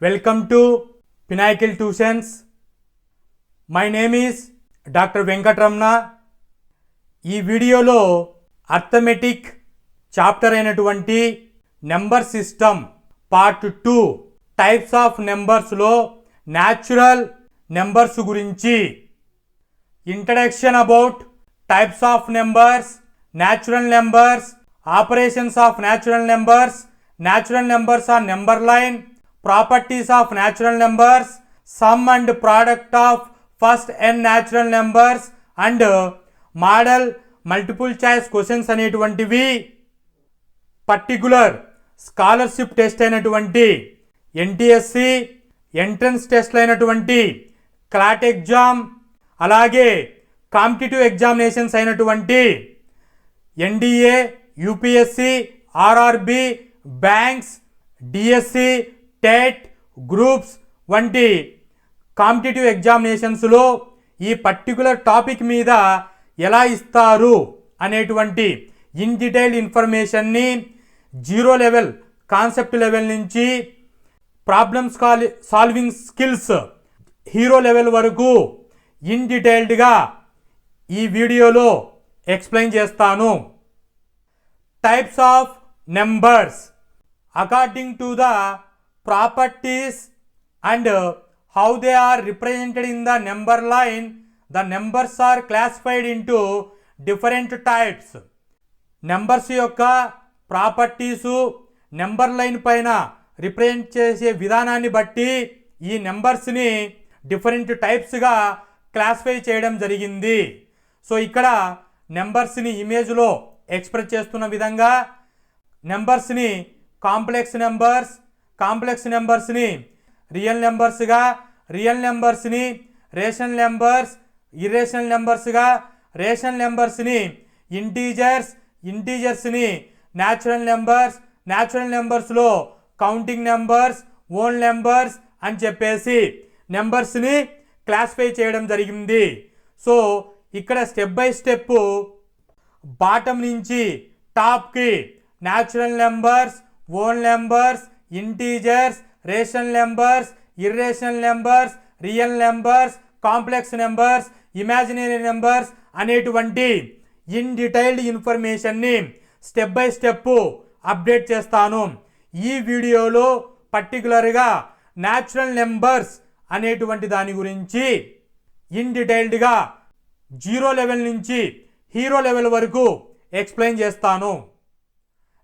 Welcome to Pinnacle Tuitions. My name is Dr. Venkatramana. ఈ వీడియోలో arithmetic chapter అయినటువంటి number system part 2 types of నెంబర్స్లో natural numbers గురించి introduction about types of numbers, natural numbers, operations of natural numbers or number line, properties of natural numbers, sum and product of first n natural numbers and model multiple choice questions అనేటువంటివి particular scholarship test అయినటువంటి NTSC entrance test అయినటువంటి CLAT exam, అలాగే competitive examinations అయినటువంటి NDA, UPSC, RRB, banks, DSC, TET, groups వంటి competitive ఎగ్జామినేషన్స్లో ఈ particular topic మీద ఎలా ఇస్తారు అనేటువంటి ఇన్ డీటెయిల్ ఇన్ఫర్మేషన్ని జీరో లెవెల్, కాన్సెప్ట్ లెవెల్ నుంచి problems solving skills hero level వరకు ఇన్ డీటెయిల్డ్గా ఈ వీడియోలో ఎక్స్ప్లెయిన్ చేస్తాను. Types of numbers according to the properties and how they are represented in the number line, the numbers are classified into different types. Numbers యొక్క properties number line పైన represent చేసే విధానాన్ని బట్టి ఈ నెంబర్స్ని డిఫరెంట్ టైప్స్గా క్లాసిఫై చేయడం జరిగింది. So ఇక్కడ నెంబర్స్ని ఇమేజ్లో ఎక్స్ప్రెస్ చేస్తున్న విధంగా నెంబర్స్ని కాంప్లెక్స్ నెంబర్స్ని రియల్ నెంబర్స్గా, రియల్ నెంబర్స్ని రేషనల్ నెంబర్స్, ఇర్రేషనల్ నెంబర్స్గా, రేషనల్ నెంబర్స్ని ఇంటీజర్స్ని న్యాచురల్ నెంబర్స్లో కౌంటింగ్ నెంబర్స్, ఓన్ నెంబర్స్ అని చెప్పేసి నెంబర్స్ని క్లాసిఫై చేయడం జరిగింది. సో ఇక్కడ స్టెప్ బై స్టెప్ బాటమ్ నుంచి టాప్కి natural numbers, whole numbers, integers, rational numbers, irrational numbers, real numbers, complex numbers, imaginary numbers అనేటువంటి ఇన్ డీటెయిల్డ్ ఇన్ఫర్మేషన్ని స్టెప్ బై స్టెప్ అప్డేట్ చేస్తాను. ఈ వీడియోలో పర్టికులర్గా న్యాచురల్ నెంబర్స్ అనేటువంటి దాని గురించి ఇన్ డీటెయిల్డ్గా జీరో లెవెల్ నుంచి హీరో లెవెల్ వరకు ఎక్స్ప్లెయిన్ చేస్తాను.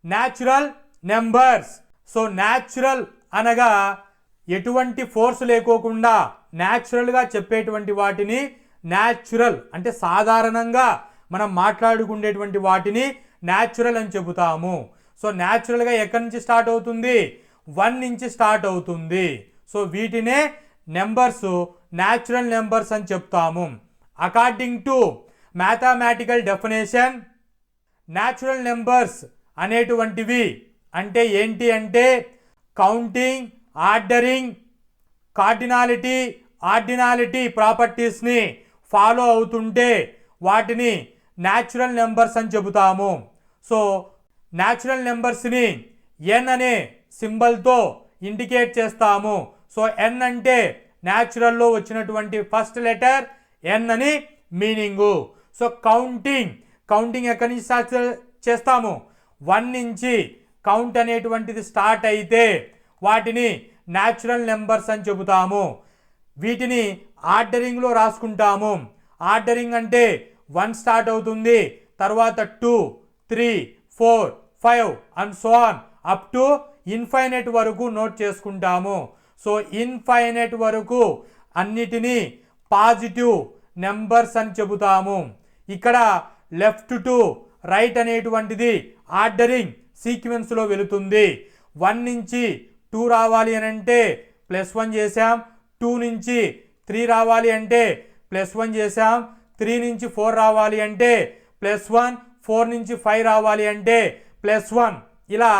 Natural numbers. సో న్యాచురల్ అనగా ఎటువంటి ఫోర్స్ లేకోకుండా న్యాచురల్గా చెప్పేటువంటి వాటిని న్యాచురల్ అంటే సాధారణంగా మనం మాట్లాడుకునేటువంటి వాటిని న్యాచురల్ అని చెబుతాము. సో న్యాచురల్గా ఎక్కడి నుంచి స్టార్ట్ అవుతుంది? 1 నుంచి స్టార్ట్ అవుతుంది. సో వీటినే నెంబర్స్ న్యాచురల్ నెంబర్స్ అని చెప్తాము. According to mathematical definition, natural numbers అనేటువంటివి అంటే ఏంటి అంటే కౌంటింగ్, ఆర్డరింగ్, ఆర్డినాలిటీ ప్రాపర్టీస్ని ఫాలో అవుతుంటే వాటిని న్యాచురల్ నెంబర్స్ అని చెబుతాము. సో న్యాచురల్ నెంబర్స్ని ఎన్ అనే సింబల్తో ఇండికేట్ చేస్తాము. సో ఎన్ అంటే న్యాచురల్లో వచ్చినటువంటి ఫస్ట్ లెటర్ ఎన్ అని మీనింగు. సో కౌంటింగ్ ఎక్కడి నుంచి స్టార్ట్ చేస్తాము? 1 నుంచి కౌంట్ అనేటువంటిది స్టార్ట్ అయితే వాటిని న్యాచురల్ నెంబర్స్ అని చెబుతాము. వీటిని ఆర్డరింగ్లో రాసుకుంటాము. ఆర్డరింగ్ అంటే 1 స్టార్ట్ అవుతుంది, తర్వాత 2, 3, 4, 5 and so on up to infinite వరకు నోట్ చేసుకుంటాము. సో ఇన్ఫైనైట్ వరకు అన్నిటినీ పాజిటివ్ నెంబర్స్ అని చెబుతాము. ఇక్కడ లెఫ్ట్ టు రైట్ అనేటువంటిది ఆర్డరింగ్ సీక్వెన్స్లో వెళుతుంది. 1 నుంచి 2 రావాలి అని అంటే +1 చేసాం, 2 నుంచి 3 రావాలి అంటే +1 చేసాం, 3 నుంచి 4 రావాలి అంటే +1, 4 నుంచి 5 రావాలి అంటే +1. ఇలా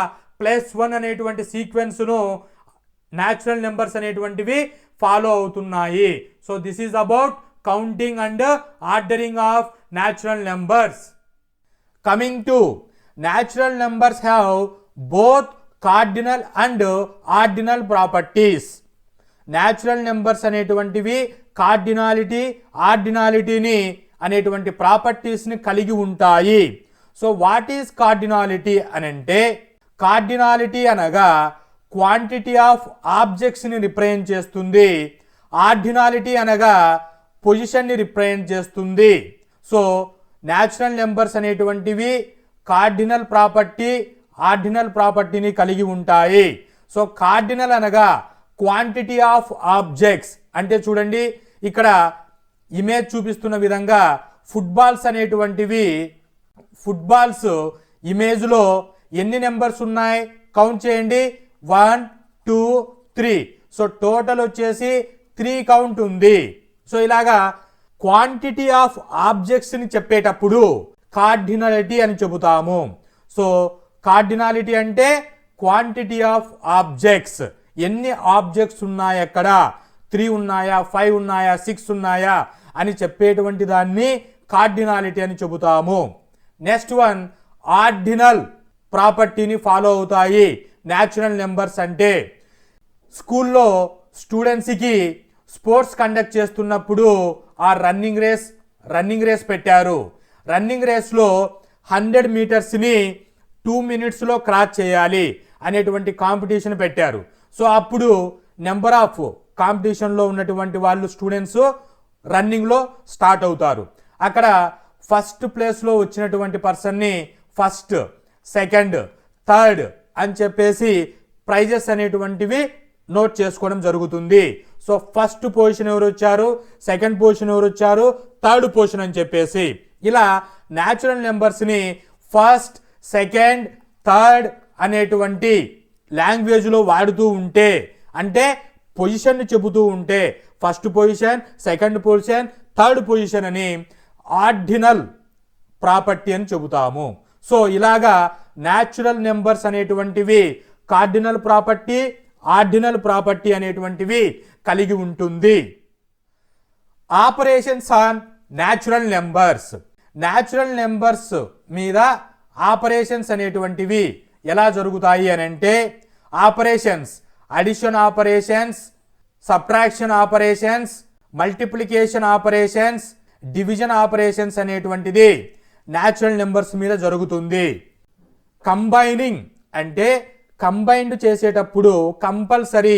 +1 అనేటువంటి సీక్వెన్స్ను న్యాచురల్ నెంబర్స్ అనేటువంటివి ఫాలో అవుతున్నాయి. So this is about counting and ordering of natural numbers. Coming to natural numbers have both cardinal and ordinal properties. Natural numbers అనేటువంటివి కార్డినాలిటీ ఆర్డినాలిటీని అనేటువంటి ప్రాపర్టీస్ని కలిగి ఉంటాయి. సో వాట్ ఈస్ కార్డినాలిటీ అని అంటే, కార్డినాలిటీ అనగా quantity of ఆబ్జెక్ట్స్ని represent చేస్తుంది. ఆర్డినాలిటీ అనగా పొజిషన్ని represent చేస్తుంది. సో న్యాచురల్ నెంబర్స్ అనేటువంటివి కార్డినల్ ప్రాపర్టీ ఆర్డినల్ ప్రాపర్టీని కలిగి ఉంటాయి. సో కార్డినల్ అనగా క్వాంటిటీ ఆఫ్ ఆబ్జెక్ట్స్ అంటే చూడండి ఇక్కడ ఇమేజ్ చూపిస్తున్న విధంగా ఫుట్బాల్స్ అనేటువంటివి ఫుట్బాల్స్ ఇమేజ్లో ఎన్ని నెంబర్స్ ఉన్నాయి కౌంట్ చేయండి 1 2 3. సో టోటల్ వచ్చేసి 3 కౌంట్ ఉంది. సో ఇలాగా క్వాంటిటీ ఆఫ్ ఆబ్జెక్ట్స్ని చెప్పేటప్పుడు కార్డినాలిటీ అని చెబుతాము. సో కార్డినాలిటీ అంటే క్వాంటిటీ ఆఫ్ ఆబ్జెక్ట్స్, ఎన్ని ఆబ్జెక్ట్స్ ఉన్నాయి అక్కడ 3 ఉన్నాయా 5 ఉన్నాయా 6 ఉన్నాయా అని చెప్పేటువంటి దాన్ని కార్డినాలిటీ అని చెబుతాము. నెక్స్ట్ వన్ ఆర్డినల్ ప్రాపర్టీని ఫాలో అవుతాయి న్యాచురల్ నెంబర్స్ అంటే. స్కూల్లో స్టూడెంట్స్కి స్పోర్ట్స్ కండక్ట్ చేస్తున్నప్పుడు ఆ రన్నింగ్ రేస్ పెట్టారు. రన్నింగ్ రేస్లో 100 మీటర్స్ని 2 మినిట్స్లో క్రాస్ చేయాలి అనేటువంటి కాంపిటీషన్ పెట్టారు. సో అప్పుడు నెంబర్ ఆఫ్ కాంపిటీషన్లో ఉన్నటువంటి వాళ్ళు స్టూడెంట్స్ రన్నింగ్లో స్టార్ట్ అవుతారు. అక్కడ ఫస్ట్ ప్లేస్లో వచ్చినటువంటి పర్సన్ని ఫస్ట్, సెకండ్, థర్డ్ అని చెప్పేసి ప్రైజెస్ అనేటువంటివి నోట్ చేసుకోవడం జరుగుతుంది. సో ఫస్ట్ పొజిషన్ ఎవరు వచ్చారు, సెకండ్ పొజిషన్ ఎవరు వచ్చారు, థర్డ్ పొజిషన్ అని చెప్పేసి ఇలా న్యాచురల్ నెంబర్స్ని ఫస్ట్, సెకండ్, థర్డ్ అనేటువంటి లాంగ్వేజ్లో వాడుతూ ఉంటే, అంటే పొజిషన్ని చెబుతూ ఉంటే first position, second position, third position అని ఆర్డినల్ ప్రాపర్టీ అని చెబుతాము. సో ఇలాగా న్యాచురల్ నెంబర్స్ అనేటువంటివి కార్డినల్ ప్రాపర్టీ ఆర్డినల్ ప్రాపర్టీ అనేటువంటివి కలిగి ఉంటుంది. Operations on natural numbers. Natural numbers మీద ఆపరేషన్స్ అనేటువంటివి ఎలా జరుగుతాయి అని అంటే, operations addition operations, subtraction operations, multiplication operations, division operations అనేటువంటిది న్యాచురల్ నెంబర్స్ మీద జరుగుతుంది. కంబైనింగ్ అంటే కంబైన్డ్ చేసేటప్పుడు కంపల్సరీ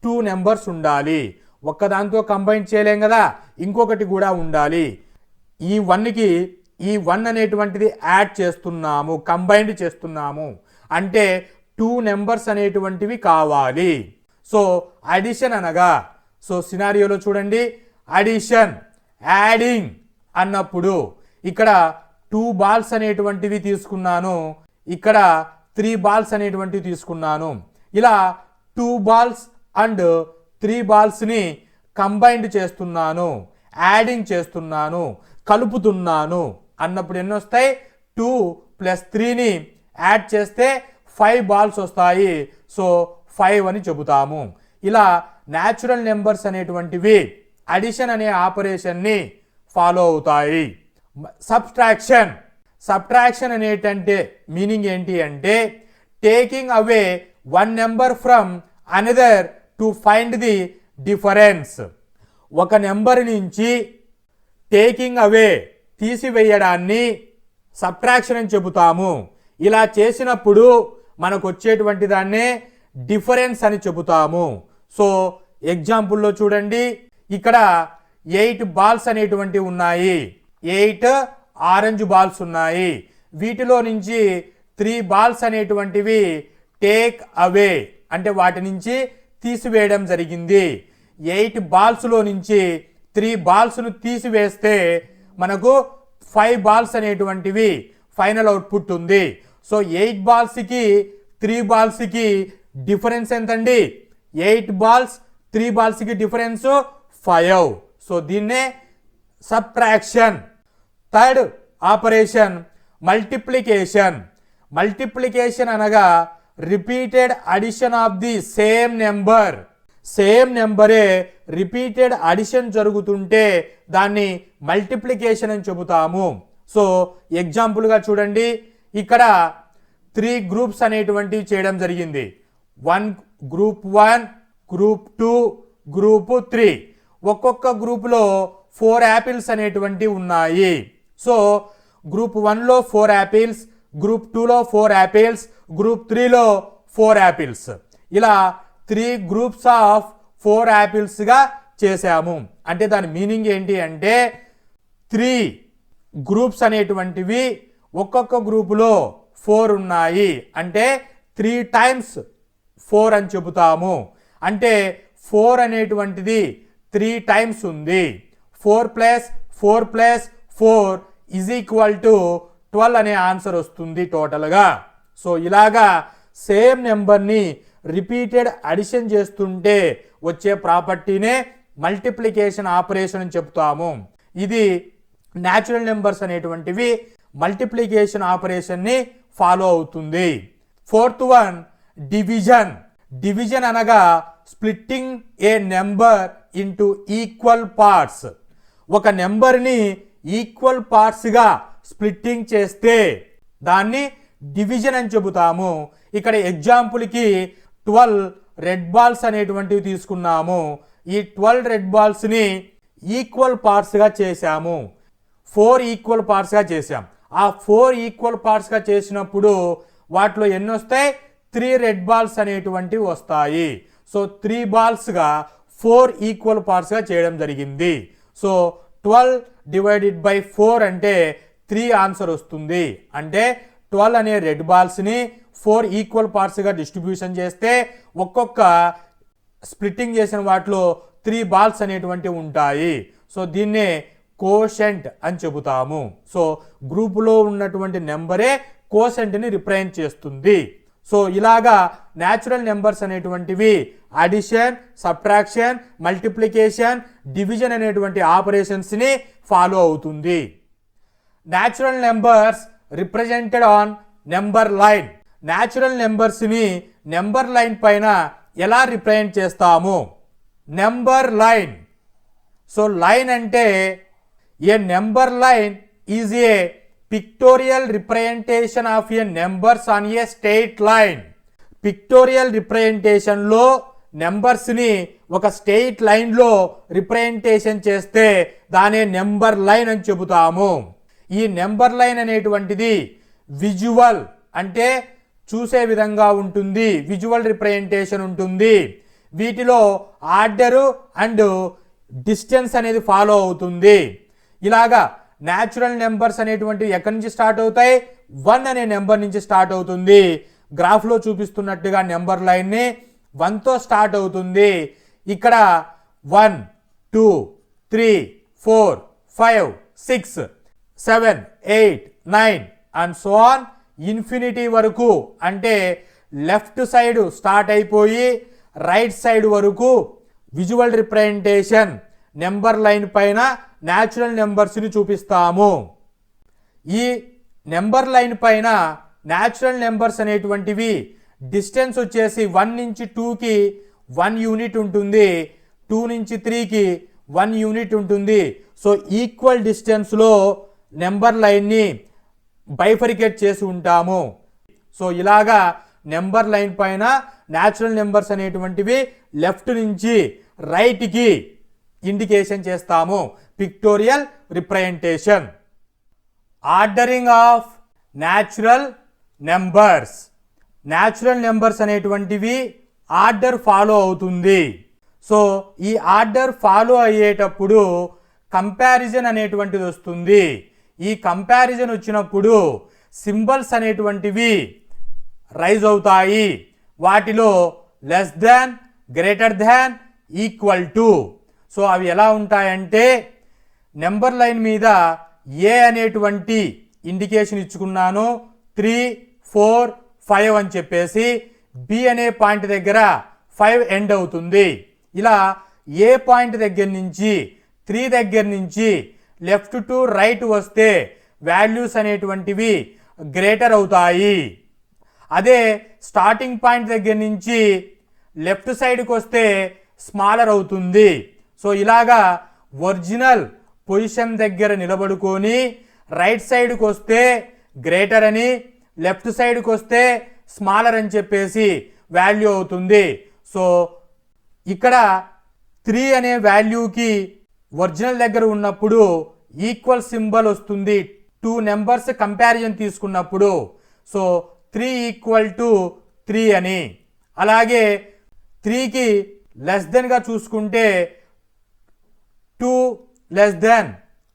2 నెంబర్స్ ఉండాలి. ఒక్కదాంతో కంబైన్ చేయలేం కదా, ఇంకొకటి కూడా ఉండాలి. ఈ 1కి ఈ 1 అనేటువంటిది యాడ్ చేస్తున్నాము, కంబైన్డ్ చేస్తున్నాము అంటే 2 నెంబర్స్ అనేటువంటివి కావాలి. సో అడిషన్ అనగా, సో సినారియోలో చూడండి, అడిషన్ యాడింగ్ అన్నప్పుడు ఇక్కడ 2 బాల్స్ అనేటువంటివి తీసుకున్నాను, ఇక్కడ 3 బాల్స్ అనేటువంటివి తీసుకున్నాను. ఇలా 2 బాల్స్ అండ్ 3 బాల్స్ని కంబైన్డ్ చేస్తున్నాను, యాడింగ్ చేస్తున్నాను, కలుపుతున్నాను అన్నప్పుడు ఎన్ని వస్తాయి, 2 + 3ని యాడ్ చేస్తే 5 బాల్స్ వస్తాయి. సో 5 అని చెబుతాము. ఇలా న్యాచురల్ నెంబర్స్ అనేటువంటివి అడిషన్ అనే ఆపరేషన్ని ఫాలో అవుతాయి. సబ్ట్రాక్షన్ అనేటంటే మీనింగ్ ఏంటి అంటే, taking away 1 number from another to find the difference. ఒక నెంబర్ నుంచి టేకింగ్ అవే తీసివేయడాన్ని సబ్ట్రాక్షన్ అని చెబుతాము. ఇలా చేసినప్పుడు మనకు వచ్చేటువంటి దాన్నే డిఫరెన్స్ అని చెబుతాము. సో ఎగ్జాంపుల్లో చూడండి, ఇక్కడ 8 బాల్స్ అనేటువంటివి ఉన్నాయి, 8 ఆరెంజ్ బాల్స్ ఉన్నాయి. వీటిలో నుంచి 3 బాల్స్ అనేటువంటివి టేక్ అవే అంటే వాటి నుంచి తీసివేయడం జరిగింది. 8 బాల్స్లో నుంచి 3 బాల్స్ను తీసివేస్తే మనకు 5 బాల్స్ అనేటువంటివి ఫైనల్ అవుట్పుట్ ఉంది. సో 8 బాల్స్కి 3 బాల్స్కి డిఫరెన్స్ ఎంతండి, 8 బాల్స్ 3 బాల్స్కి డిఫరెన్స్ 5. సో దీన్నే subtraction. Third operation multiplication. Multiplication అనగా repeated addition of the same నెంబరే రిపీటెడ్ అడిషన్ జరుగుతుంటే దాన్ని మల్టిప్లికేషన్ అని చెబుతాము. సో ఎగ్జాంపుల్గా చూడండి, ఇక్కడ 3 గ్రూప్స్ అనేటువంటివి చేయడం జరిగింది. Group 1, group 2, group 3. ఒక్కొక్క గ్రూపులో 4 యాపిల్స్ అనేటువంటి ఉన్నాయి. సో గ్రూప్ 1లో 4 యాపిల్స్, గ్రూప్ 2లో 4 యాపిల్స్, గ్రూప్ 3లో 4 యాపిల్స్. ఇలా 3 గ్రూప్స్ ఆఫ్ 4 యాపిల్స్గా చేశాము. అంటే దాని మీనింగ్ ఏంటి అంటే 3 గ్రూప్స్ అనేటువంటివి ఒక్కొక్క గ్రూపులో 4 ఉన్నాయి. అంటే 3 times 4 అని చెబుతాము. అంటే 4 అనేటువంటిది 3 times ఉంది. 4 + 4 + 4 = 12 అనే ఆన్సర్ వస్తుంది టోటల్గా. సో ఇలాగా సేమ్ నెంబర్ని రిపీటెడ్ అడిషన్ చేస్తుంటే వచ్చే ప్రాపర్టీనే మల్టిప్లికేషన్ ఆపరేషన్ అని చెప్తాము. ఇది న్యాచురల్ నెంబర్స్ అనేటువంటివి మల్టిప్లికేషన్ ఆపరేషన్ని ఫాలో అవుతుంది. 4th one division. డివిజన్ అనగా స్ప్లిట్టింగ్ ఏ నెంబర్ ఇంటూ ఈక్వల్ పార్ట్స్. ఒక నెంబర్ని ఈక్వల్ పార్ట్స్గా స్ప్లిట్టింగ్ చేస్తే దాన్ని డివిజన్ అని చెబుతాము. ఇక్కడ ఎగ్జాంపుల్కి 12 రెడ్ బాల్స్ అనేటువంటివి తీసుకున్నాము. ఈ 12 రెడ్ బాల్స్ని ఈక్వల్ పార్ట్స్గా చేశాము. 4 ఈక్వల్ పార్ట్స్గా చేశాం. ఆ 4 ఈక్వల్ పార్ట్స్గా చేసినప్పుడు వాటిలో ఎన్ని వస్తాయి? 3 రెడ్ బాల్స్ అనేటువంటివి వస్తాయి. సో 3 బాల్స్గా 4 ఈక్వల్ పార్ట్స్గా చేయడం జరిగింది. సో 12 / 4 అంటే 3 ఆన్సర్ వస్తుంది. అంటే 12 అనే రెడ్ బాల్స్ని 4 ఈక్వల్ పార్ట్స్గా డిస్ట్రిబ్యూషన్ చేస్తే ఒక్కొక్క స్ప్లిట్టింగ్ చేసిన వాటిలో 3 బాల్స్ అనేటువంటివి ఉంటాయి. సో దీన్నే కోషెంట్ అని చెబుతాము. సో గ్రూపులో ఉన్నటువంటి నెంబరే కోషెంట్ని రిప్రజెంట్ చేస్తుంది. సో ఇలాగా న్యాచురల్ నెంబర్స్ అనేటువంటివి అడిషన్, సబ్ట్రాక్షన్, మల్టిప్లికేషన్, డివిజన్ అనేటువంటి ఆపరేషన్స్ని ఫాలో అవుతుంది. Natural numbers represented on number line. Natural నెంబర్స్ని నెంబర్ లైన్ పైన ఎలా రిప్రజెంట్ చేస్తాము? Number line. సో లైన్ అంటే a number line is a pictorial representation of a numbers on a straight line. Pictorial రిప్రజెంటేషన్లో నెంబర్స్ని ఒక స్ట్రెయిట్ లైన్లో రిప్రజెంటేషన్ చేస్తే దానే నెంబర్ లైన్ అని చెబుతాము. ఈ నెంబర్ లైన్ అనేటువంటిది విజువల్ అంటే చూసే విధంగా ఉంటుంది. విజువల్ రిప్రజెంటేషన్ ఉంటుంది. వీటిలో ఆర్డరు అండ్ డిస్టెన్స్ అనేది ఫాలో అవుతుంది. ఇలాగా న్యాచురల్ నెంబర్స్ అనేటువంటివి ఎక్కడి నుంచి స్టార్ట్ అవుతాయి? 1 అనే నెంబర్ నుంచి స్టార్ట్ అవుతుంది. గ్రాఫ్లో చూపిస్తున్నట్టుగా నెంబర్ లైన్ని 1తో స్టార్ట్ అవుతుంది. ఇక్కడ 1, 2, 3, 4, 5, 6, 7, 8, 9 అండ్ సో ఆన్ ఇన్ఫినిటీ వరకు. అంటే లెఫ్ట్ సైడ్ స్టార్ట్ అయిపోయి రైట్ సైడ్ వరకు విజువల్ రిప్రజెంటేషన్ నెంబర్ లైన్ పైన న్యాచురల్ నెంబర్స్ని చూపిస్తాము. ఈ నెంబర్ లైన్ పైన న్యాచురల్ నెంబర్స్ అనేటువంటివి డిస్టెన్స్ వచ్చేసి 1 నుంచి 2కి 1 యూనిట్ ఉంటుంది, 2 నుంచి 3కి 1 యూనిట్ ఉంటుంది. సో ఈక్వల్ డిస్టెన్స్లో నెంబర్ లైన్ని బైఫరికేట్ చేసి ఉంటాము. సో ఇలాగా నెంబర్ లైన్ పైన న్యాచురల్ నెంబర్స్ అనేటువంటివి లెఫ్ట్ నుంచి రైట్కి ఇండికేషన్ చేస్తాము. Pictorial representation. Ordering of natural numbers. Natural numbers అనేటువంటివి ఆర్డర్ ఫాలో అవుతుంది. సో ఈ ఆర్డర్ ఫాలో అయ్యేటప్పుడు కంపారిజన్ అనేటువంటిది వస్తుంది. ఈ కంపారిజన్ వచ్చినప్పుడు సింబల్స్ అనేటువంటివి రైజ్ అవుతాయి. వాటిలో less than, greater than, equal to. So అవి ఎలా ఉంటాయంటే నెంబర్ లైన్ మీద ఏ అనేటువంటి ఇండికేషన్ ఇచ్చుకున్నాను, 3, 4, 5 అని చెప్పేసి బి అనే పాయింట్ దగ్గర 5 ఎండ్ అవుతుంది. ఇలా ఏ పాయింట్ దగ్గర నుంచి 3 దగ్గర నుంచి లెఫ్ట్ టు రైట్ వస్తే వాల్యూస్ అనేటువంటివి గ్రేటర్ అవుతాయి. అదే స్టార్టింగ్ పాయింట్ దగ్గర నుంచి లెఫ్ట్ సైడ్కి వస్తే స్మాలర్ అవుతుంది. సో ఇలాగా ఒరిజినల్ పొజిషన్ దగ్గర నిలబడుకొని రైట్ సైడ్కి వస్తే గ్రేటర్ అని, లెఫ్ట్ సైడ్కి వస్తే స్మాలర్ అని చెప్పేసి వాల్యూ అవుతుంది. సో ఇక్కడ 3 అనే వాల్యూకి ఒరిజినల్ దగ్గర ఉన్నప్పుడు ఈక్వల్ సింబల్ వస్తుంది 2 నెంబర్స్ కంపారిజన్ తీసుకున్నప్పుడు. సో 3 = 3 అని. అలాగే 3కి లెస్ దెన్గా చూసుకుంటే 2 <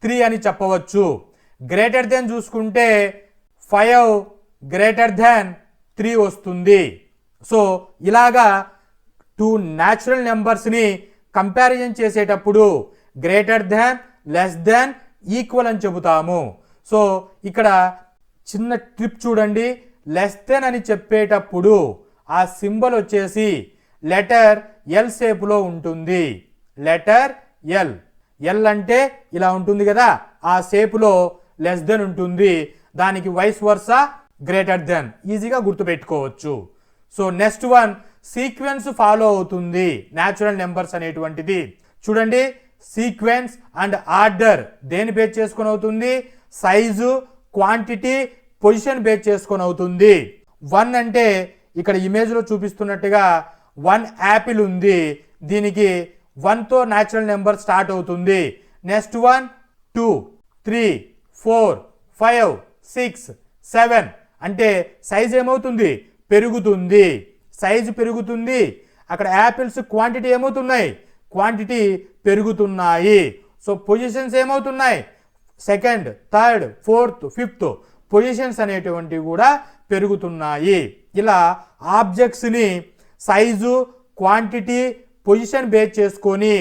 3 అని చెప్పవచ్చు. గ్రేటర్ దెన్ చూసుకుంటే 5 < 3 వస్తుంది. సో ఇలాగా 2 న్యాచురల్ నెంబర్స్ని కంపారిజన్ చేసేటప్పుడు greater than, less than, equal అని చెబుతాము. సో ఇక్కడ చిన్న ట్రిప్ చూడండి. లెస్ దెన్ అని చెప్పేటప్పుడు ఆ సింబల్ వచ్చేసి లెటర్ ఎల్ షేప్లో ఉంటుంది. Letter L. ఎల్ అంటే ఇలా ఉంటుంది కదా, ఆ షేప్లో లెస్ దెన్ ఉంటుంది. దానికి వైస్ వర్సా గ్రేటర్ దెన్ ఈజీగా గుర్తుపెట్టుకోవచ్చు. So next one, sequence follow అవుతుంది న్యాచురల్ నెంబర్స్ అనేటువంటిది. చూడండి, సీక్వెన్స్ అండ్ ఆర్డర్ దేని బేస్ చేసుకొని అవుతుంది? సైజు, క్వాంటిటీ, పొజిషన్ బేస్ చేసుకొని అవుతుంది. 1 అంటే ఇక్కడ ఇమేజ్లో చూపిస్తున్నట్టుగా 1 యాపిల్ ఉంది. దీనికి 1తో న్యాచురల్ నెంబర్ స్టార్ట్ అవుతుంది. నెక్స్ట్ 1, 2, 3, 4, 5, 6, 7 అంటే సైజ్ ఏమవుతుంది? పెరుగుతుంది. సైజు పెరుగుతుంది. అక్కడ యాపిల్స్ క్వాంటిటీ ఏమవుతున్నాయి? క్వాంటిటీ పెరుగుతున్నాయి. సో పొజిషన్స్ ఏమవుతున్నాయి? Second, third, fourth, fifth positions అనేటువంటివి కూడా పెరుగుతున్నాయి. ఇలా ఆబ్జెక్ట్స్ని సైజు, క్వాంటిటీ, పొజిషన్ బేస్ చేసుకొని